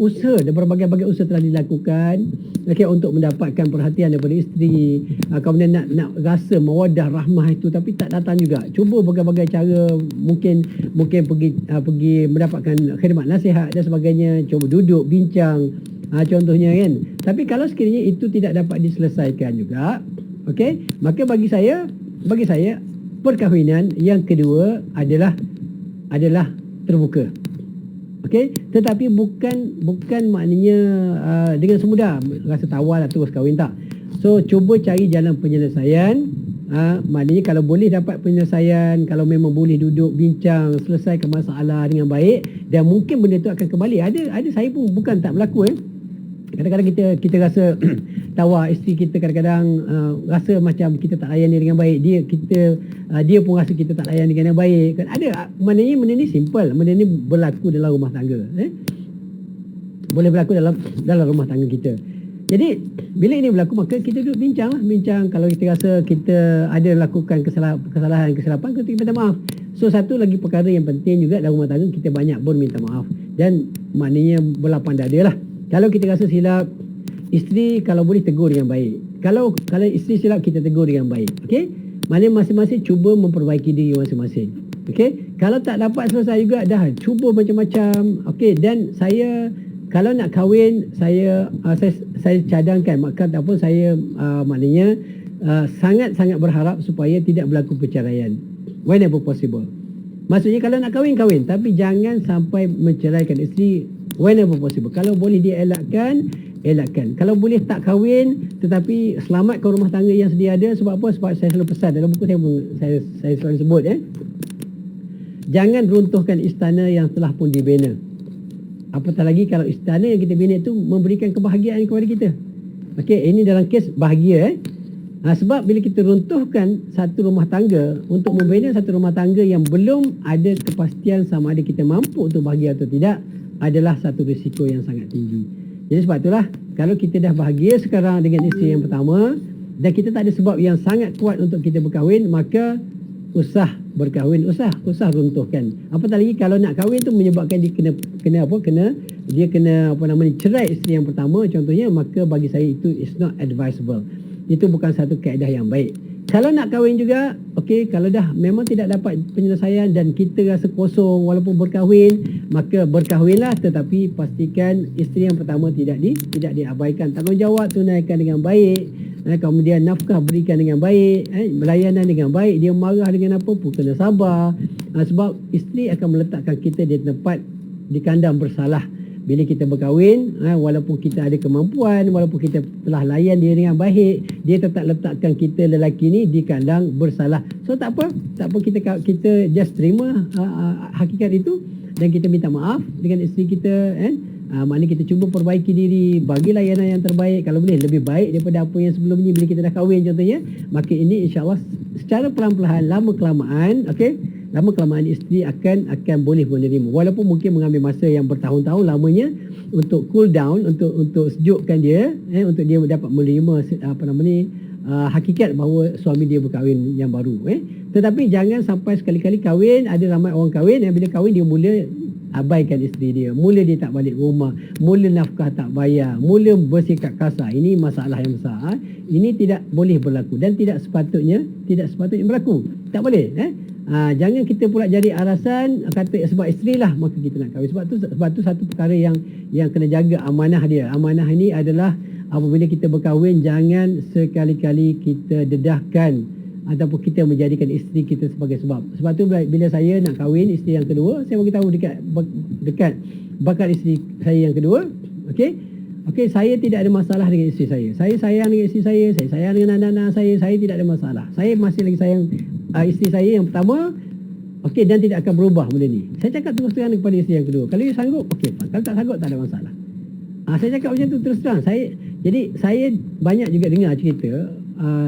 berbagai-bagai usaha telah dilakukan, untuk mendapatkan perhatian daripada isteri, kemudian nak rasa mawaddah rahmah itu tapi tak datang juga. Cuba berbagai-bagai cara, mungkin pergi mendapatkan khidmat nasihat dan sebagainya, cuba duduk bincang, contohnya kan. Tapi kalau sekiranya itu tidak dapat diselesaikan juga, maka bagi saya perkahwinan yang kedua adalah terbuka. Tetapi bukan maknanya dengan semudah rasa tawar lah terus kahwin, tak. So cuba cari jalan penyelesaian. Maknanya kalau boleh dapat penyelesaian, kalau memang boleh duduk bincang, selesaikan masalah dengan baik, dan mungkin benda tu akan kembali. Ada saya pun bukan tak berlaku. Kadang-kadang kita rasa tawar isteri kita, kadang-kadang rasa macam kita tak layan dia dengan baik, dia pun rasa kita tak layan dia dengan baik kan. Ada, benda ni simple, benda ni berlaku dalam rumah tangga, boleh berlaku dalam rumah tangga kita. Jadi bila ini berlaku, maka kita duduk bincang. Kalau kita rasa kita ada lakukan kesilapan, kita minta maaf. So satu lagi perkara yang penting juga dalam rumah tangga, kita banyak pun minta maaf, dan maknanya berlapang dada lah. Kalau kita rasa silap, isteri kalau boleh tegur dengan baik. Kalau isteri silap, kita tegur dengan baik. Maknanya masing-masing cuba memperbaiki diri masing-masing. Kalau tak dapat selesai juga, dah cuba macam-macam. Dan saya kalau nak kahwin, saya cadangkan, maka ataupun saya maknanya sangat-sangat berharap supaya tidak berlaku perceraian whenever possible. Maksudnya kalau nak kahwin, tapi jangan sampai menceraikan isteri whenever possible. Kalau boleh dia elakkan. Kalau boleh tak kahwin, tetapi selamatkan rumah tangga yang sedia ada. Sebab apa? Sebab saya selalu pesan dalam buku saya selalu sebut, jangan runtuhkan istana yang telah pun dibina. Apatah lagi kalau istana yang kita bina itu memberikan kebahagiaan kepada kita. Ini dalam kes bahagia. Sebab bila kita runtuhkan satu rumah tangga, untuk membina satu rumah tangga yang belum ada kepastian sama ada kita mampu untuk bahagia atau tidak, adalah satu risiko yang sangat tinggi. Jadi sebab itulah, kalau kita dah bahagia sekarang dengan isteri yang pertama, dan kita tak ada sebab yang sangat kuat untuk kita berkahwin, maka usah berkahwin, usah runtuhkan. Apatah lagi kalau nak kahwin tu menyebabkan dia kena cerai isteri yang pertama contohnya, maka bagi saya itu is not advisable. Itu bukan satu kaedah yang baik. Kalau nak kahwin juga, kalau dah memang tidak dapat penyelesaian dan kita rasa kosong walaupun berkahwin, maka berkahwinlah, tetapi pastikan isteri yang pertama tidak diabaikan. Tanggungjawab tunaikan dengan baik, kemudian nafkah berikan dengan baik, melayanan dengan baik. Dia marah dengan apa pun kena sabar, sebab isteri akan meletakkan kita di tempat, di kandang bersalah. Bila kita berkahwin, walaupun kita ada kemampuan, walaupun kita telah layan dia dengan baik, dia tetap letakkan kita lelaki ni di kandang bersalah. So tak apa, kita just terima hakikat itu, dan kita minta maaf dengan isteri kita. Maknanya kita cuba perbaiki diri, bagi layanan yang terbaik, kalau boleh lebih baik daripada apa yang sebelum ni bila kita dah kahwin contohnya. Maka ini insya-Allah secara perlahan-lahan, lama kelamaan isteri akan boleh menerima, walaupun mungkin mengambil masa yang bertahun-tahun lamanya untuk cool down, untuk sejukkan dia, untuk dia dapat menerima hakikat bahawa suami dia berkahwin yang baru. Tetapi jangan sampai sekali-kali kahwin, ada ramai orang kahwin, bila kahwin dia mula abaikan isteri dia, mula dia tak balik rumah, mula nafkah tak bayar, mula bersikap kasar. Ini masalah yang besar. Ini tidak boleh berlaku dan tidak sepatutnya berlaku. Tak boleh. Jangan kita pula jadi alasan kata sebab isteri lah maka kita nak kahwin. Sebab tu satu perkara yang kena jaga amanah dia. Amanah ini adalah apabila kita berkahwin, jangan sekali-kali kita dedahkan ataupun kita menjadikan isteri kita sebagai sebab. Sebab tu bila saya nak kahwin isteri yang kedua, saya beritahu dekat bakal isteri saya yang kedua, okey, saya tidak ada masalah dengan isteri saya. Saya sayang dengan isteri saya sayang dengan anak-anak saya tidak ada masalah. Saya masih lagi sayang isteri saya yang pertama, okey, dan tidak akan berubah benda ni. Saya cakap terus terang kepada isteri yang kedua. Kalau you sanggup, okey. Kalau tak sanggup, tak ada masalah. Saya cakap macam tu terus terang. Saya banyak juga dengar cerita,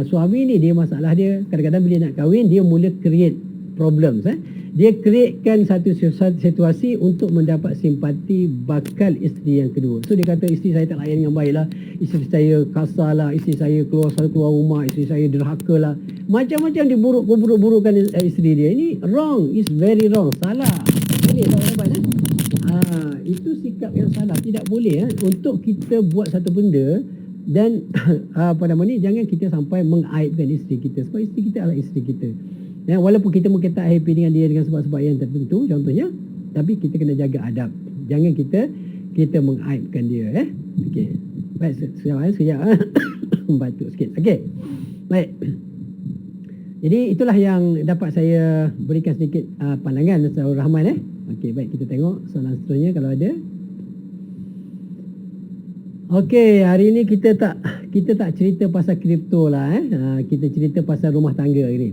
suami ni dia masalah dia, kadang-kadang bila nak kahwin, dia mula create problems. Dia createkan satu situasi untuk mendapat simpati bakal isteri yang kedua. So dia kata isteri saya tak layan dengan baik lah, isteri saya kasar lah, isteri saya keluar rumah, isteri saya derhaka lah. Macam-macam dia buruk-burukkan isteri dia. Ini wrong, it's very wrong, salah. Boleh tak dapat itu sikap yang salah. Tidak boleh untuk kita buat satu benda dan jangan kita sampai mengaibkan isteri kita, sebab isteri kita adalah isteri kita. Walaupun kita mungkin tak happy dengan dia dengan sebab-sebab yang tertentu contohnya, tapi kita kena jaga adab. Jangan kita mengaibkan dia. Okey. Baik, sekejap. Batuk sikit. Okey. Baik. Jadi itulah yang dapat saya berikan sedikit pandangan Saudara Rahman. Okey, baik, kita tengok soalan seterusnya kalau ada. Okey, hari ini kita tak cerita pasal kripto lah. Kita cerita pasal rumah tangga hari ni.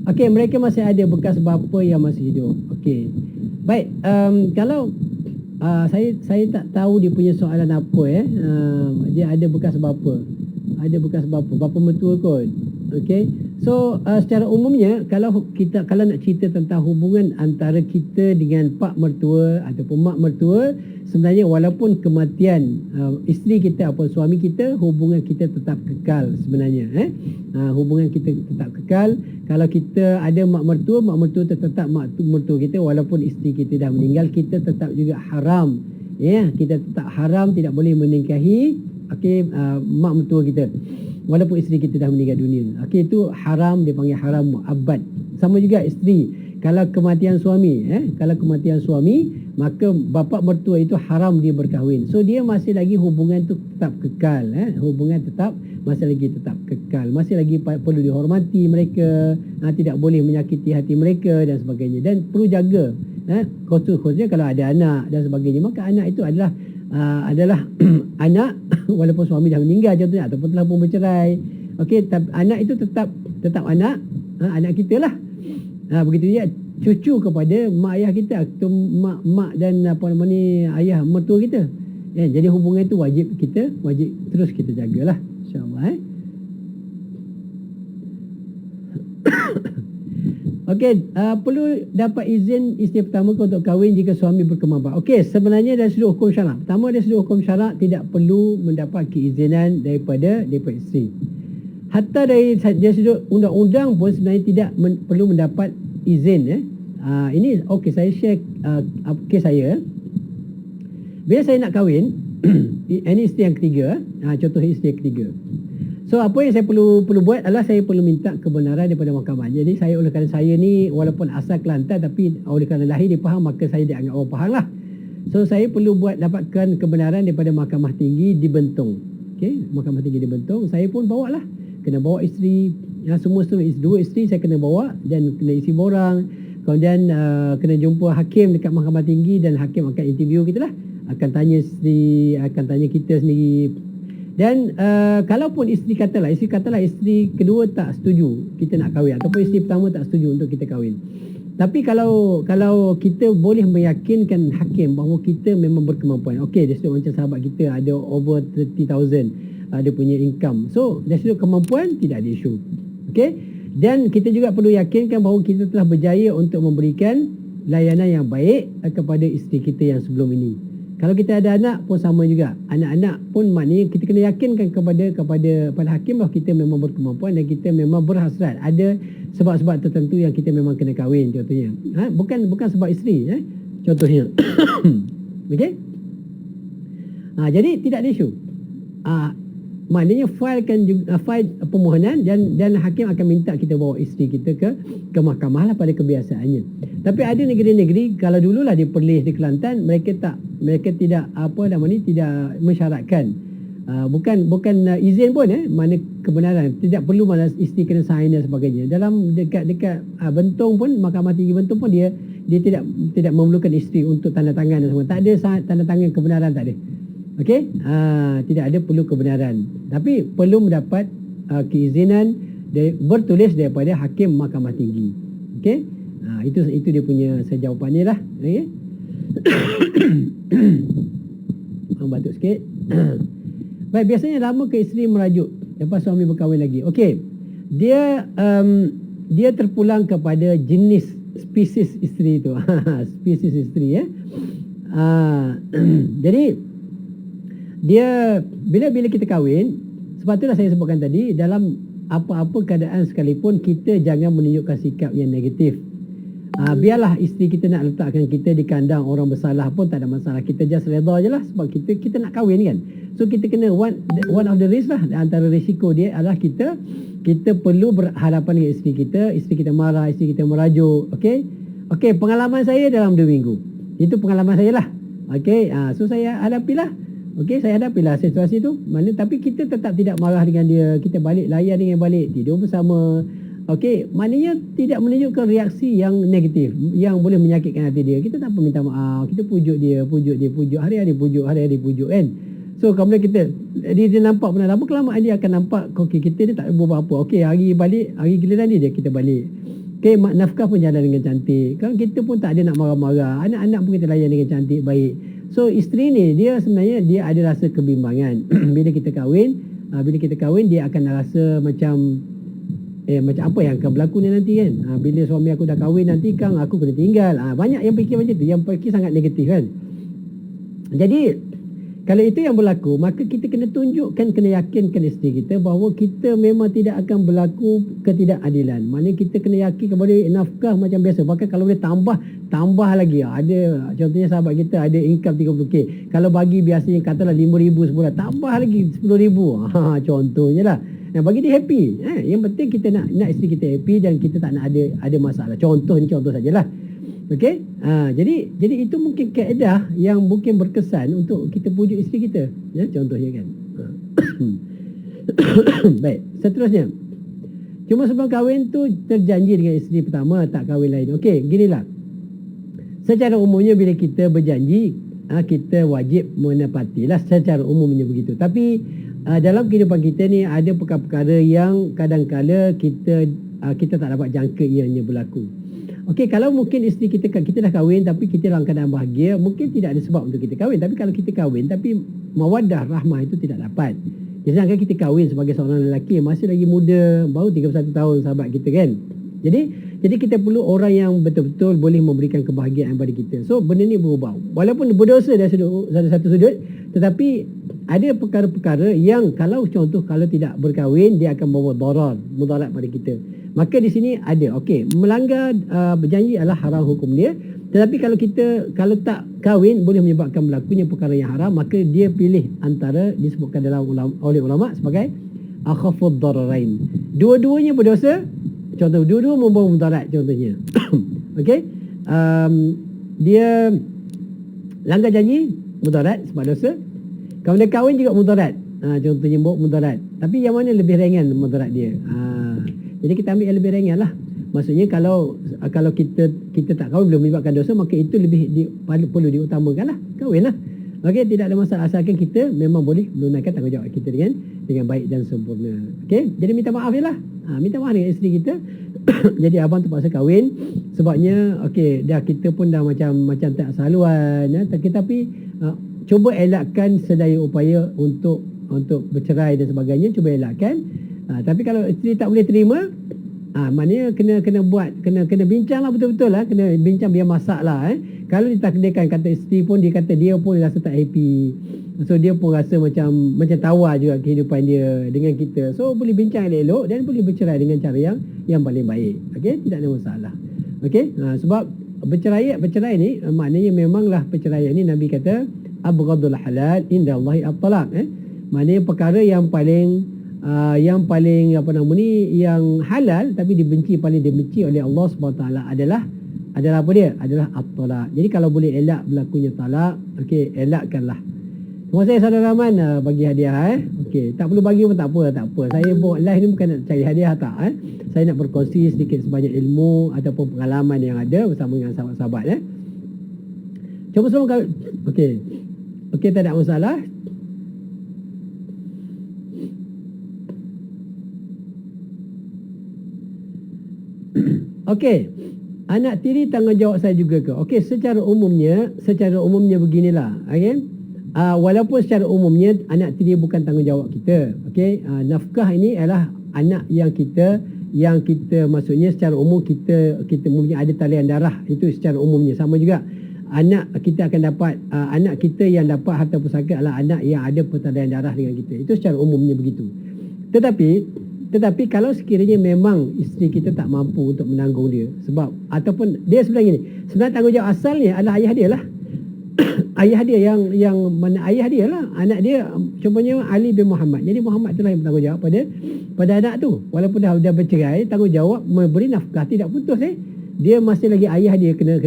Okey, mereka masih ada bekas bapa yang masih hidup. Okey. Baik, kalau saya tak tahu dia punya soalan apa dia ada bekas bapa. Ada bekas bapa mertua kot. Okey. So secara umumnya kalau nak cerita tentang hubungan antara kita dengan pak mertua ataupun mak mertua, sebenarnya walaupun kematian isteri kita ataupun suami kita, hubungan kita tetap kekal sebenarnya. Hubungan kita tetap kekal. Kalau kita ada mak mertua tetap mak mertua kita, walaupun isteri kita dah meninggal, kita tetap juga haram. Kita tetap haram, tidak boleh menikahi mak mertua kita walaupun isteri kita dah meninggal dunia. Itu haram, dia panggil haram mu'abbad. Sama juga isteri, kalau kematian suami maka bapa mertua itu haram dia berkahwin. So dia masih lagi hubungan tu tetap kekal. Hubungan masih lagi tetap kekal, masih lagi perlu dihormati mereka, tidak boleh menyakiti hati mereka dan sebagainya. Dan perlu jaga khususnya kalau ada anak dan sebagainya, maka anak itu adalah anak walaupun suami dah meninggal contohnya, ataupun telah pun bercerai. Okey, anak itu tetap anak kita lah. Begitu juga cucu kepada mak ayah kita atau mak dan ayah mertua kita. Jadi hubungan itu wajib terus kita jagalah, insya-Allah. Okey, perlu dapat izin isteri pertama untuk kahwin jika suami berkemampuan. Okey, sebenarnya dari sudut hukum syarak, pertama dari sudut hukum syarak tidak perlu mendapat keizinan daripada isteri. Hatta dari sudut undang-undang pun sebenarnya tidak perlu mendapat izin. Ini okey, saya share kes saya. Bila saya nak kahwin, ini isteri yang ketiga, contoh isteri yang ketiga. So apa yang saya perlu buat adalah saya perlu minta kebenaran daripada mahkamah. Jadi oleh kerana saya ni walaupun asal Kelantan, tapi oleh kerana lahir di Pahang, maka saya dianggap orang Pahang lah. So saya perlu dapatkan kebenaran daripada mahkamah tinggi di Bentong. Okey, mahkamah tinggi di Bentong. Saya pun bawa lah, kena bawa isteri, semua dua isteri saya kena bawa dan kena isi borang. Kemudian kena jumpa hakim dekat mahkamah tinggi dan hakim akan interview kita lah, akan tanya kita sendiri. Dan kalaupun isteri katalah isteri kedua tak setuju kita nak kahwin, ataupun isteri pertama tak setuju untuk kita kahwin, tapi kalau kita boleh meyakinkan hakim bahawa kita memang berkemampuan. Okey, dari sudut macam sahabat kita ada over 30,000 ada punya income, so dari sudut kemampuan tidak ada isu. Okey, dan kita juga perlu yakinkan bahawa kita telah berjaya untuk memberikan layanan yang baik kepada isteri kita yang sebelum ini. Kalau kita ada anak pun sama juga. Anak-anak pun maknanya kita kena yakinkan kepada hakim bahawa kita memang berkemampuan dan kita memang berhasrat. Ada sebab-sebab tertentu yang kita memang kena kahwin contohnya. Bukan sebab isteri contohnya. Okey? Jadi tidak ada isu. Maknanya file permohonan dan hakim akan minta kita bawa isteri kita ke mahkamah lah pada kebiasaannya. Tapi ada negeri-negeri, kalau dululah di Perlis, di Kelantan, mereka tidak tidak mensyaratkan Bukan izin pun mana kebenaran, tidak perlu mana isteri kena sign dan sebagainya. Dalam dekat Bentong pun, Mahkamah Tinggi Bentong pun dia tidak memerlukan isteri untuk tanda tangan dan semua. Tak ada tanda tangan kebenaran, tak ada. Okey, tidak ada perlu kebenaran, tapi perlu mendapat keizinan bertulis daripada hakim Mahkamah Tinggi. Okey, itu dia punya sejawapannya lah. Okey. Batuk sikit. Baik, biasanya lama ke isteri merajuk lepas suami berkahwin lagi. Okey. Dia terpulang kepada jenis spesies isteri itu. Spesies isteri jadi dia bila kita kahwin, sebab itulah saya sebutkan tadi, dalam apa-apa keadaan sekalipun kita jangan menunjukkan sikap yang negatif. Biarlah isteri kita nak letakkan kita di kandang orang bersalah pun tak ada masalah. Kita just redha je lah, sebab kita nak kahwin kan. So kita kena one of the risk lah, antara risiko dia adalah kita perlu berhadapan dengan isteri kita marah, isteri kita merajuk. Okey, pengalaman saya dalam 2 minggu. Itu pengalaman saya lah. Okey, so saya hadapilah. Okey, saya hadapilah situasi tu. Tapi kita tetap tidak marah dengan dia. Kita balik, layan dengan balik, tidur bersama. Okey, maknanya tidak menunjukkan reaksi yang negatif yang boleh menyakitkan hati dia. Kita tak perlu minta maaf, kita pujuk dia, hari-hari pujuk kan. So kemudian dia nampak pernah lama kelamaan dia akan nampak okey kita ni tak berbuat apa. Okey, hari giliran dia kita balik. Okey, nafkah pun jalan dengan cantik. Kan kita pun tak ada nak marah-marah. Anak-anak pun kita layan dengan cantik, baik. So isteri ni dia sebenarnya dia ada rasa kebimbangan. Bila kita kahwin dia akan rasa macam apa yang akan berlaku ni nanti kan. Bila suami aku dah kahwin nanti kan aku kena tinggal. Banyak yang fikir macam tu, yang fikir sangat negatif kan. Jadi kalau itu yang berlaku, maka kita kena tunjukkan, kena yakinkan isteri kita bahawa kita memang tidak akan berlaku ketidakadilan. Maknanya kita kena yakin kepada nafkah macam biasa. Bahkan kalau boleh tambah lagi. Ada contohnya sahabat kita ada income 30k. Kalau bagi biasanya katalah 5,000 sebulan, tambah lagi 10,000. Contohnya lah. Yang bagi dia happy. Yang penting kita nak isteri kita happy dan kita tak nak ada masalah. Contoh sajalah. Okey. Jadi itu mungkin kaedah yang mungkin berkesan untuk kita pujuk isteri kita. Contohnya kan. Baik, seterusnya. Cuma sebelum kahwin tu terjanji dengan isteri pertama, tak kahwin lain. Okey, ginilah. Secara umumnya bila kita berjanji, kita wajib menepatilah, secara umumnya begitu. Tapi dalam kehidupan kita ni ada perkara-perkara yang kadang-kala kita tak dapat jangka ianya berlaku. Okey, kalau mungkin isteri kita dah kahwin tapi kita dalam keadaan bahagia, mungkin tidak ada sebab untuk kita kahwin. Tapi kalau kita kahwin tapi mawaddah rahmah itu tidak dapat. Sedangkan kita kahwin sebagai seorang lelaki yang masih lagi muda, baru 31 tahun sahabat kita kan. Jadi kita perlu orang yang betul-betul boleh memberikan kebahagiaan kepada kita. So benda ni berubah. Walaupun berdosa dari satu sudut, tetapi ada perkara-perkara yang kalau tidak berkahwin dia akan bawa mudarat pada kita. Maka di sini ada melanggar berjanji adalah haram hukum dia. Tetapi kalau tak kahwin boleh menyebabkan berlakunya perkara yang haram, maka dia pilih antara disebutkan oleh ulama sebagai akhafud dararain. Dua-duanya berdosa. Contoh, dua-dua membawa mudarat contohnya. Okey. Dia langgar janji, mudarat sebab dosa. Kemudian kahwin juga mudarat. Contohnya bawa mudarat. Tapi yang mana lebih ringan mudarat dia? Jadi kita ambil yang lebih ringan lah. Maksudnya kalau kita tak kahwin belum menyebabkan dosa, maka itu perlu diutamakan lah. Kahwin lah. Okey, tidak ada masalah asalkan kita memang boleh menunaikan tanggungjawab kita dengan baik dan sempurna. Okey, jadi minta maaf je lah. Minta maaf dengan isteri kita. Jadi abang terpaksa kahwin sebabnya dah kita pun dah macam tak saluan tapi cuba elakkan sedaya upaya untuk bercerai dan sebagainya, cuba elakkan. Tapi kalau isteri tak boleh terima, maknanya kena bincang lah betul-betul lah, kena bincang biar masak lah. Kalau ditakdirkan kata isteri pun dia pun rasa tak happy, so dia pun rasa macam tawar juga kehidupan dia dengan kita. So boleh bincang elok-elok dan boleh bercerai dengan cara yang paling baik. Okey, tidak ada masalah. Okey, sebab bercerai ni maknanya memanglah perceraian ni Nabi kata abghadul halal indallahi at-talaq. Maknanya perkara yang paling yang halal tapi paling dibenci oleh Allah Subhanahu Wa Taala adalah apa dia? Adalah at-talaq. Jadi kalau boleh elak berlakunya talak, elakkanlah. Terima kasih saudara Rahman, bagi hadiah. Okey, tak perlu bagi pun tak apa. Saya buat live ni bukan nak cari hadiah tak. Saya nak berkongsi sedikit sebanyak ilmu ataupun pengalaman yang ada bersama dengan sahabat-sahabat. Cuba semua kau. Okey, tak ada masalah. Okey. Anak tiri tanggungjawab saya juga ke? Okey, secara umumnya beginilah. Okey. Walaupun secara umumnya anak tiri bukan tanggungjawab kita. Okey, nafkah ini adalah anak yang kita maksudnya secara umum kita mungkin ada talian darah, itu secara umumnya. Sama juga anak kita akan dapat anak kita yang dapat harta pusaka adalah anak yang ada pertalian darah dengan kita. Itu secara umumnya begitu. Tetapi kalau sekiranya memang isteri kita tak mampu untuk menanggung dia, sebab ataupun dia sebenarnya tanggungjawab asalnya adalah ayah dia lah. Ayah dia yang mana ayah dia lah, anak dia contohnya Ali bin Muhammad. Jadi Muhammad itulah yang bertanggungjawab pada anak tu. Walaupun dah bercerai, tanggungjawab memberi nafkah tidak putus. Dia masih lagi ayah dia, kena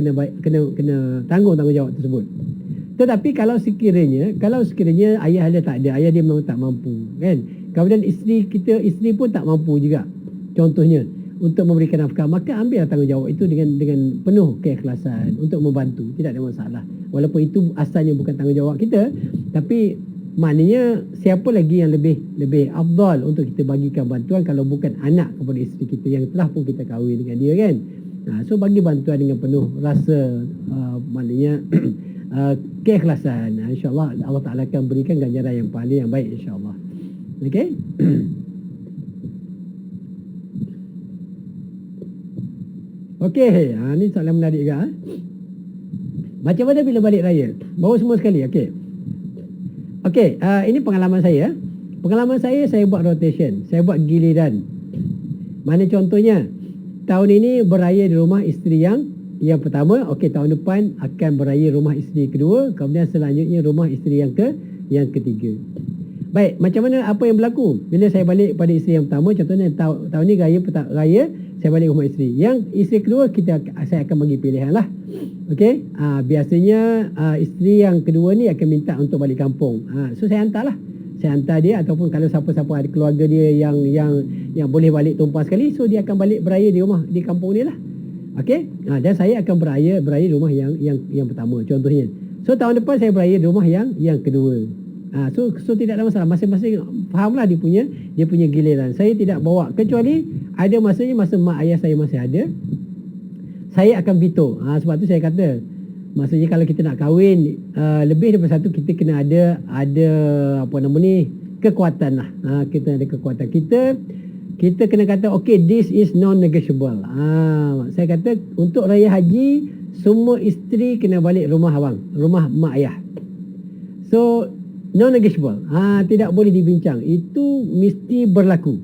tanggung tanggungjawab tersebut. Tetapi kalau sekiranya ayah dia tak ada, ayah dia memang tak mampu, kan? Kemudian isteri pun tak mampu juga, contohnya untuk memberikan nafkah, maka ambil tanggungjawab itu dengan penuh keikhlasan untuk membantu, tidak ada masalah. Walaupun itu asalnya bukan tanggungjawab kita, tapi maknanya siapa lagi yang lebih afdal untuk kita bagikan bantuan kalau bukan anak kepada isteri kita yang telah pun kita kahwin dengan dia, kan? So bagi bantuan dengan penuh rasa maknanya keikhlasan. InsyaAllah Allah Ta'ala akan berikan ganjaran yang paling yang baik, insyaAllah. Okey. Okey, ni soalan menarik juga. Macam mana bila balik raya? Bawa semua sekali, okey. Ini pengalaman saya. Saya buat rotation, saya buat giliran. Mana contohnya? Tahun ini beraya di rumah isteri yang pertama. Okey, tahun depan akan beraya rumah isteri kedua, kemudian selanjutnya rumah isteri yang ketiga. Baik, macam mana apa yang berlaku bila saya balik pada isteri yang pertama? Contohnya tahun ni raya saya balik rumah isteri. Yang isteri kedua saya akan bagi pilihan lah. Okey, biasanya isteri yang kedua ni akan minta untuk balik kampung. So saya hantar dia, ataupun kalau siapa-siapa ada keluarga dia yang boleh balik tumpah sekali, so dia akan balik beraya di kampung dia lah. Okey, dan saya akan beraya di rumah yang pertama contohnya. So tahun depan saya beraya di rumah yang kedua. So tidak ada masalah, masing-masing fahamlah dia punya giliran. Saya tidak bawa, kecuali ada masanya masa mak ayah saya masih ada, saya akan veto. Sebab tu saya kata, maksudnya kalau kita nak kahwin lebih daripada satu, kita kena ada kekuatan lah. Kita ada kekuatan, kita kena kata okay, this is non-negotiable. Saya kata untuk raya haji semua isteri kena balik rumah mak ayah. So non-negotiable, tidak boleh dibincang, itu mesti berlaku.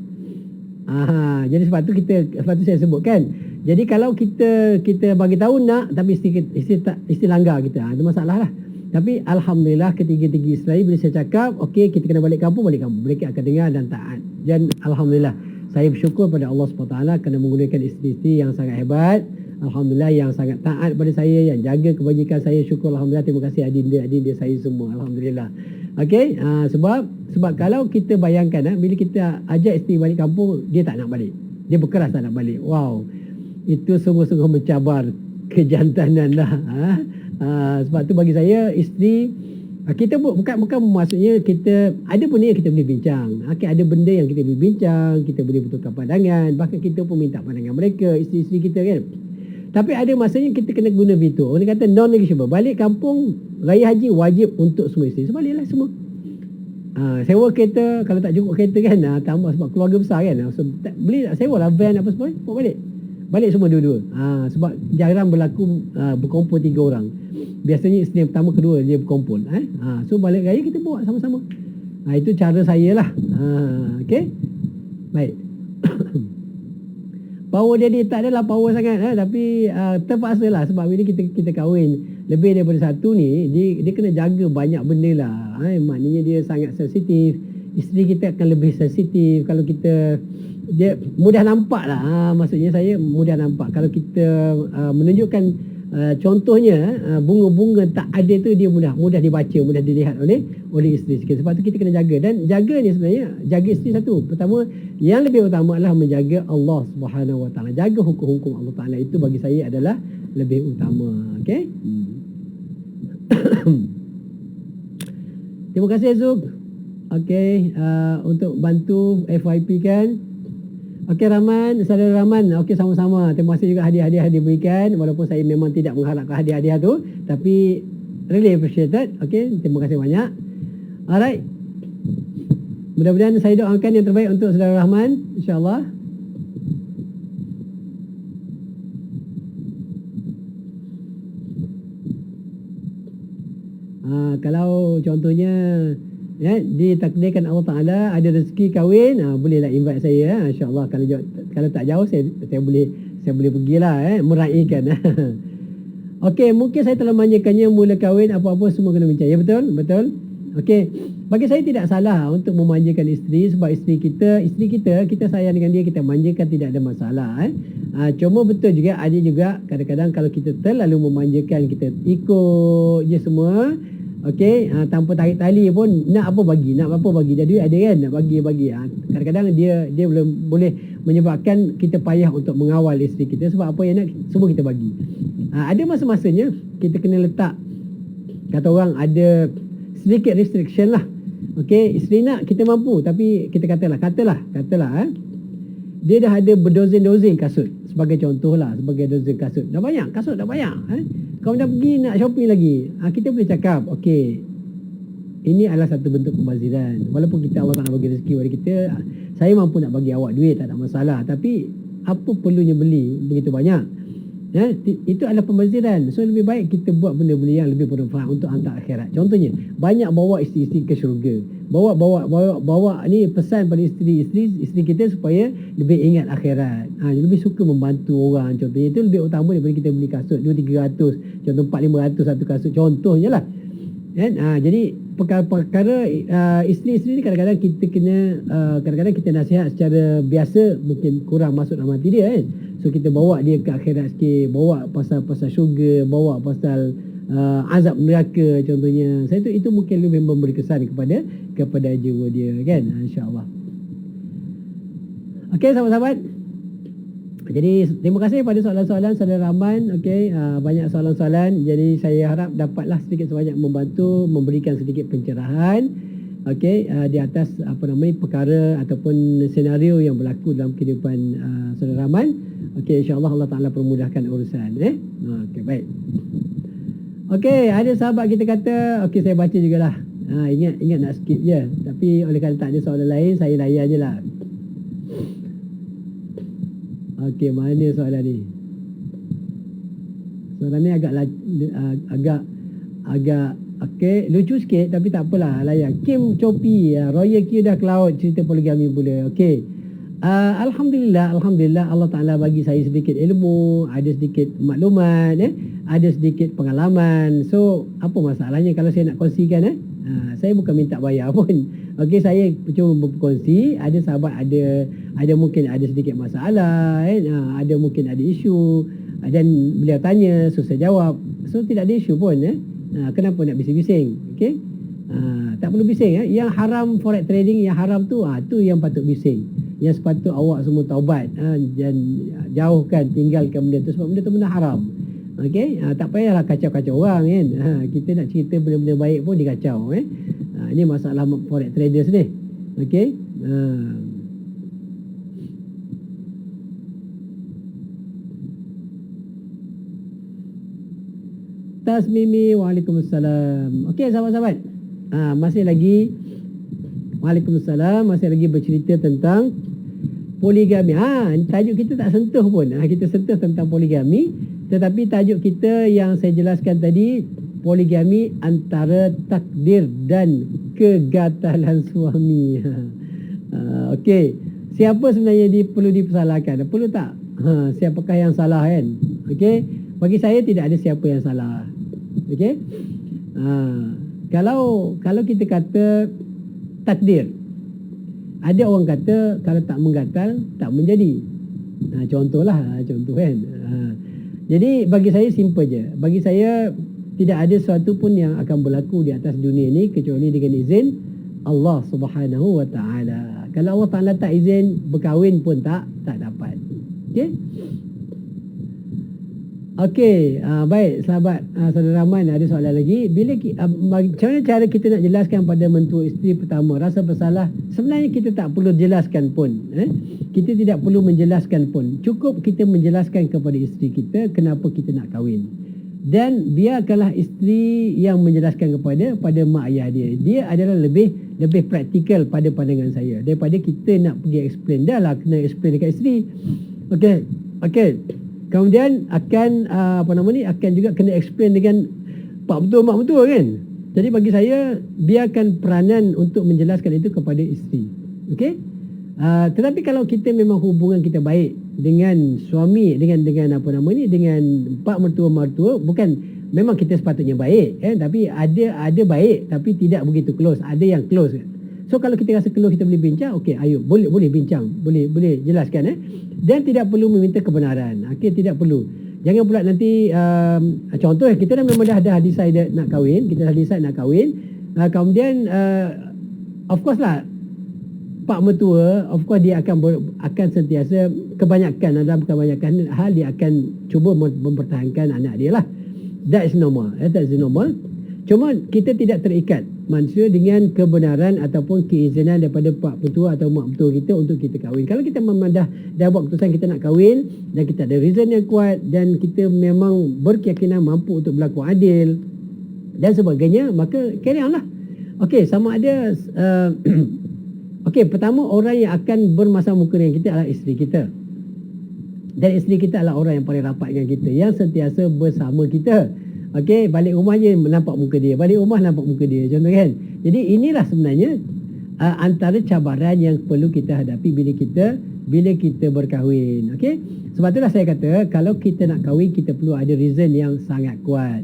Jadi sebab tu saya sebutkan. Jadi kalau kita bagi tahu nak, tapi isteri langgar kita, itu masalah lah. Tapi alhamdulillah ketiga-tiga isteri bila saya cakap okey kita kena balik kampung, mereka akan dengar dan taat. Dan alhamdulillah saya bersyukur pada Allah SWT kerana menggunakan isteri-isteri yang sangat hebat. Alhamdulillah yang sangat taat pada saya, yang jaga kebajikan saya. Syukur alhamdulillah, terima kasih adinda saya semua, alhamdulillah. Okey, sebab kalau kita bayangkan bila kita ajak isteri balik kampung, dia tak nak balik, dia berkeras tak nak balik. Wow, itu sungguh-sungguh mencabar kejantanan lah. Sebab tu bagi saya isteri, kita bukan maksudnya kita ada benda yang kita boleh bincang. Ada benda yang kita boleh bincang, kita boleh bertukar pandangan, bahkan kita pun minta pandangan mereka, isteri-isteri kita, kan. Tapi ada masanya kita kena guna veto. Orang kata non-negotiable. Balik kampung raya haji wajib untuk semua isteri. So baliklah semua. Sewa kereta, kalau tak cukup kereta kan, tambah sebab keluarga besar kan. So beli sewa lah van apa semua, bawa balik semua dua-dua. Sebab jarang berlaku berkumpul 3 orang. Biasanya isteri yang pertama kedua dia berkumpul. So balik raya kita bawa sama-sama. Itu cara saya lah. Okey. Baik. Power dia tak adalah power sangat, tapi terpaksa lah. Sebab bila kita kahwin lebih daripada satu ni, dia kena jaga banyak benda lah. Maknanya dia sangat sensitif. Isteri kita akan lebih sensitif. Kalau dia mudah nampak lah. Maksudnya saya mudah nampak kalau kita menunjukkan Contohnya bunga-bunga tak ada tu dia mudah dibaca, mudah dilihat oleh isteri sikit. Sebab tu kita kena jaga. Dan jaga ni sebenarnya, jaga isteri satu. Pertama, yang lebih utama adalah menjaga Allah Subhanahu Wa Taala. Jaga hukum-hukum Allah Taala itu bagi saya adalah lebih utama. Okey. Terima kasih Zuk. Okey, untuk bantu FYP kan. Okey Rahman, saudara Rahman. Okey, sama-sama. Terima kasih juga hadiah-hadiah diberikan. Walaupun saya memang tidak mengharapkan hadiah-hadiah tu, tapi really appreciated. Okey, terima kasih banyak. Alright. Mudah-mudahan saya doakan yang terbaik untuk saudara Rahman, insya-Allah. Kalau contohnya ditakdirkan Allah Taala ada rezeki kahwin, bolehlah invite saya, insya-Allah. Kalau tak jauh saya boleh pergilah meraihkan. Okey, mungkin saya telah manjakannya mula kahwin, apa-apa semua kena bincang. Ya, betul. Okey, bagi saya tidak salah untuk memanjakan isteri, sebab isteri kita sayang dengan dia, kita manjakan, tidak ada masalah. Cuma betul juga, ada juga kadang-kadang kalau kita terlalu memanjakan, kita ikut je semua. Okey, tanpa tarik tali pun nak apa bagi, dah duit ada kan, nak bagi. Kadang-kadang dia boleh menyebabkan kita payah untuk mengawal isteri kita, sebab apa yang nak semua kita bagi. Ada masa-masanya kita kena letak, kata orang, ada sedikit restriction lah. Okey, isteri nak, kita mampu, tapi kita katalah dia dah ada berdozen-dozen kasut, sebagai contoh lah, sebagai dozen kasut. Dah banyak kasut, kau dah pergi nak shopping lagi. Kita boleh cakap, okey, ini adalah satu bentuk pembaziran. Walaupun Allah tak nak bagi rezeki kepada kita, saya mampu nak bagi awak duit, tak ada masalah. Tapi apa perlunya beli begitu banyak? Itu adalah pembaziran. So lebih baik kita buat benda-benda yang lebih bermanfaat untuk hantar akhirat. Contohnya, banyak bawa isteri-isteri ke syurga. Bawa ni pesan pada isteri kita supaya lebih ingat akhirat. Lebih suka membantu orang. Contohnya itu lebih utama daripada kita beli kasut 200-300, contoh 400-500 satu kasut, contohnya lah. Jadi perkara isteri-isteri ni kadang-kadang kita nasihat secara biasa mungkin kurang masuk dalam hati dia kan. So kita bawa dia ke akhirat sikit, bawa pasal syurga, bawa pasal azab neraka contohnya. Saya tu itu mungkin lebih memberi kesan kepada jiwa dia kan, insya-Allah. Okey sahabat-sahabat. Jadi terima kasih pada soalan-soalan saudara Rahman. Okey, banyak soalan-soalan. Jadi saya harap dapatlah sedikit sebanyak membantu, memberikan sedikit pencerahan. Okey, di atas perkara ataupun senario yang berlaku dalam kehidupan saudara Rahman. Okey, insya-Allah Allah Taala permudahkan urusan. Okey, baik. Okey, ada sahabat kita kata, okey saya baca jugalah. Ingat nak skip je. Tapi oleh kerana tak ada soalan lain, saya layan je lah. Okey, mana soalan ni? Soalan ni agak okey, lucu sikit tapi tak apalah, layan. Kim Chopi, Royal Q dah cloud cerita poligami pula. Okey. Alhamdulillah Allah Taala bagi saya sedikit ilmu, ada sedikit maklumat, ada sedikit pengalaman. So, apa masalahnya kalau saya nak kongsikan? Saya bukan minta bayar pun. Okey, saya cuma berkongsi. Ada sahabat ada mungkin ada sedikit masalah, ada mungkin ada isu, dan beliau tanya, so saya jawab. So tidak ada isu pun. Kenapa nak bising-bising? Okey. Tak perlu bising. Yang haram forex trading, yang haram tu yang patut bising. Yang sepatut awak semua taubat dan jauhkan, tinggalkan benda tu, sebab benda tu benda haram. Okey, tak payahlah kacau-kacau orang kan. Kita nak cerita benda-benda baik pun dikacau. Ini masalah forex traders ni. Okey. Tasmimi, waalaikumsalam. Okey sahabat-sahabat, masih lagi waalaikumsalam, masih lagi bercerita tentang poligami. Tajuk kita tak sentuh pun. Kita sentuh tentang poligami, tetapi tajuk kita yang saya jelaskan tadi, poligami antara takdir dan kegatalan suami. Okey, siapa sebenarnya perlu dipersalahkan? Perlu tak? Siapakah yang salah kan? Okey, bagi saya tidak ada siapa yang salah. Okey. Kalau kita kata takdir, ada orang kata kalau tak menggatal tak menjadi. Contoh kan. Jadi bagi saya simple je. Bagi saya tidak ada sesuatu pun yang akan berlaku di atas dunia ini kecuali dengan izin Allah Subhanahu Wa Taala. Kalau Allah Taala tak izin, berkahwin pun tak dapat. Okey? Okey, baik sahabat, saudara Rahman, ada soalan lagi. Macam mana cara kita nak jelaskan pada mentua isteri pertama rasa bersalah? Sebenarnya kita tak perlu jelaskan pun. Kita tidak perlu menjelaskan pun. Cukup kita menjelaskan kepada isteri kita kenapa kita nak kahwin. Dan biarkanlah isteri yang menjelaskan pada mak ayah dia. Dia adalah lebih praktikal pada pandangan saya daripada kita nak pergi explain. Dah lah kena explain dekat isteri. Okey. Kemudian akan akan juga kena explain dengan pak mentua, mak mentua kan. Jadi bagi saya biarkan peranan untuk menjelaskan itu kepada isteri. Okey? Tetapi kalau kita memang hubungan kita baik dengan suami, dengan dengan pak mertua, bukan memang kita sepatutnya baik tapi ada baik tapi tidak begitu close, ada yang close kan. So kalau kita rasa close, kita boleh bincang, okey ayo boleh bincang, boleh jelaskan dan tidak perlu meminta kebenaran. Okey, tidak perlu. Jangan pula nanti contoh kita memang dah decide nak kahwin, kemudian of course lah pak mertua, of course dia akan sentiasa kebanyakan hal dia akan cuba mempertahankan anak dia lah. That is normal. Cuma kita tidak terikat manusia dengan kebenaran ataupun keizinan daripada pak mertua atau mak mertua kita untuk kita kahwin. Kalau kita memang dah buat keputusan kita nak kahwin dan kita ada reason yang kuat dan kita memang berkeyakinan mampu untuk berlaku adil dan sebagainya, maka carry on lah. Okey, sama ada okey, pertama orang yang akan bermasa muka dengan kita adalah isteri kita. Dan isteri kita adalah orang yang paling rapat dengan kita, yang sentiasa bersama kita. Okey, balik rumah je nampak muka dia, contoh kan. Jadi inilah sebenarnya antara cabaran yang perlu kita hadapi bila kita berkahwin. Okey, sebab itulah saya kata kalau kita nak kahwin, kita perlu ada reason yang sangat kuat.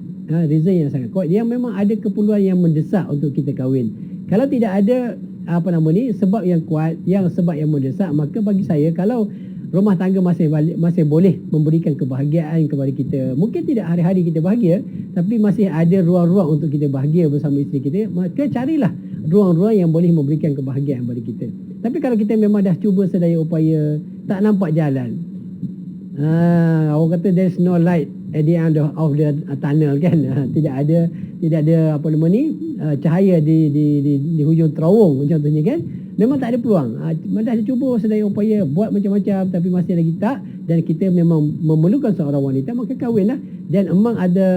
Yang memang ada keperluan yang mendesak untuk kita kahwin. Kalau tidak ada sebab yang kuat, sebab yang mendesak, maka bagi saya kalau rumah tangga masih boleh memberikan kebahagiaan kepada kita, mungkin tidak hari-hari kita bahagia, tapi masih ada ruang-ruang untuk kita bahagia bersama isteri kita, maka carilah ruang-ruang yang boleh memberikan kebahagiaan kepada kita. Tapi kalau kita memang dah cuba sedaya upaya, tak nampak jalan, orang kata there's no light at the end of the tunnel kan. Tidak ada cahaya di hujung terowong contohnya kan. Memang tak ada peluang. Dah cuba sedaya upaya, buat macam-macam tapi masih lagi tak, dan kita memang memerlukan seorang wanita, maka kahwinlah. Dan memang ada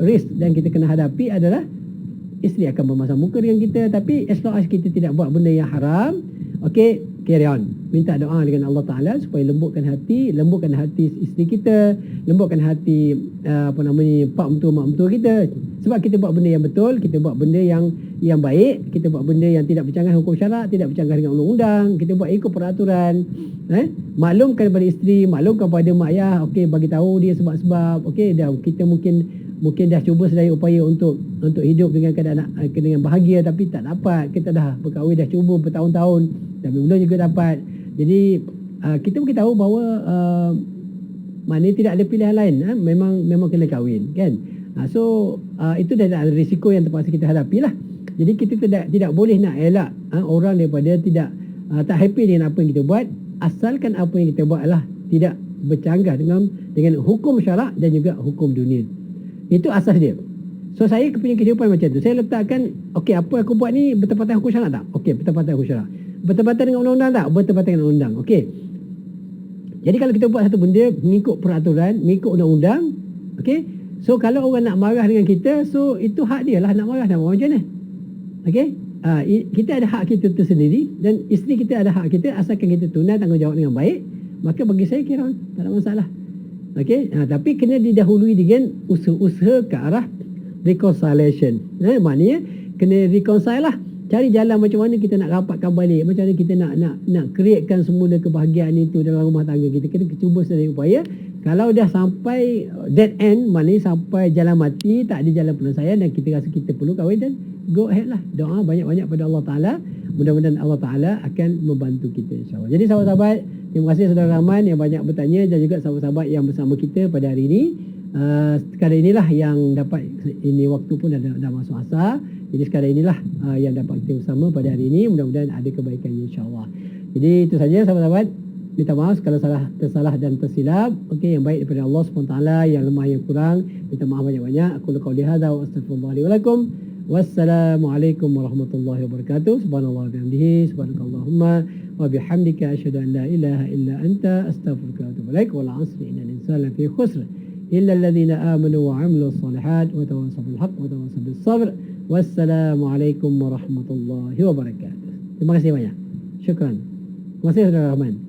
risk dan kita kena hadapi adalah isteri akan bermasam muka dengan kita, tapi as long as kita tidak buat benda yang haram, okey, carry on. Minta doa dengan Allah Ta'ala supaya lembutkan hati isteri kita, lembutkan hati pak mentua, mak mentua kita. Sebab kita buat benda yang betul, kita buat benda yang baik, kita buat benda yang tidak bercanggah hukum syarak, tidak bercanggah dengan undang-undang, kita buat ikut peraturan. Maklumkan kepada isteri, maklumkan kepada mak ayah, okey, bagi tahu dia sebab-sebab, okey, dah kita mungkin dah cuba sedaya upaya untuk hidup dengan keadaan dengan bahagia, tapi tak dapat. Kita dah berkahwin, dah cuba bertahun-tahun tapi belum juga dapat. Jadi kita beritahu bahawa maknanya tidak ada pilihan lain, memang kena kahwin kan. Itu dah ada risiko yang terpaksa kita hadapi lah. Jadi kita tidak boleh nak elak orang daripada tak happy dengan apa yang kita buat, asalkan apa yang kita buat adalah tidak bercanggah dengan hukum syarak dan juga hukum dunia. Itu asas dia. So saya punya kehidupan macam tu. Saya letakkan, okey, apa aku buat ni bertepatan hukum syarak tak? Okey, bertepatan hukum syarak. Bertepatan dengan undang-undang tak? Bertepatan dengan undang. Okey. Jadi kalau kita buat satu benda mengikut peraturan, mengikut undang-undang, okey. So kalau orang nak marah dengan kita, so itu hak dia lah nak marah macam mana. Okey. Kita ada hak kita tersendiri dan isteri kita ada hak kita, asalkan kita tunai tanggungjawab dengan baik, maka bagi saya kira tak ada masalah. Okey. Tapi kena didahului dengan usaha-usaha ke arah reconciliation. Maknanya kena reconcile lah. Cari jalan macam mana kita nak rapatkan balik, macam mana kita nak createkan semula kebahagiaan itu dalam rumah tangga kita. Kita cuba sedaya upaya. Kalau dah sampai dead end, maknanya sampai jalan mati, tak ada jalan penyelesaian dan kita rasa kita perlu kahwin, dan go ahead lah. Doa banyak-banyak pada Allah Ta'ala. Mudah-mudahan Allah Ta'ala akan membantu kita, insyaAllah. Jadi sahabat-sahabat, Terima kasih Saudara Rahman yang banyak bertanya dan juga sahabat-sahabat yang bersama kita pada hari ini. Sekadar inilah yang dapat, ini waktu pun dah masuk asar. Jadi sekadar inilah yang dapat kita bersama pada hari ini. Mudah-mudahan ada kebaikan insya-Allah. Jadi itu saja sahabat-sahabat. Minta maaf kalau tersalah dan tersilap. Okey, yang baik daripada Allah SWT, yang lemah yang kurang minta maaf banyak-banyak. Aku qauli hadza wa astaghfirullah li wa lakum. Wassalamualaikum warahmatullahi wabarakatuh. Subhanallah wa bihamdihi, subhanakallahumma wa bihamdika asyhadu an la ilaha illa anta astaghfiruka wa atubu ilaik. Wal 'asri innal insana lafi khusr illa alladhina amanu wa 'amilus shalihat wa tawassaw bil haqq wa tawassaw bis sabr. Wassalamualaikum warahmatullahi wabarakatuh. Terima kasih banyak. Syukran. Terima kasih Saudara Rahman.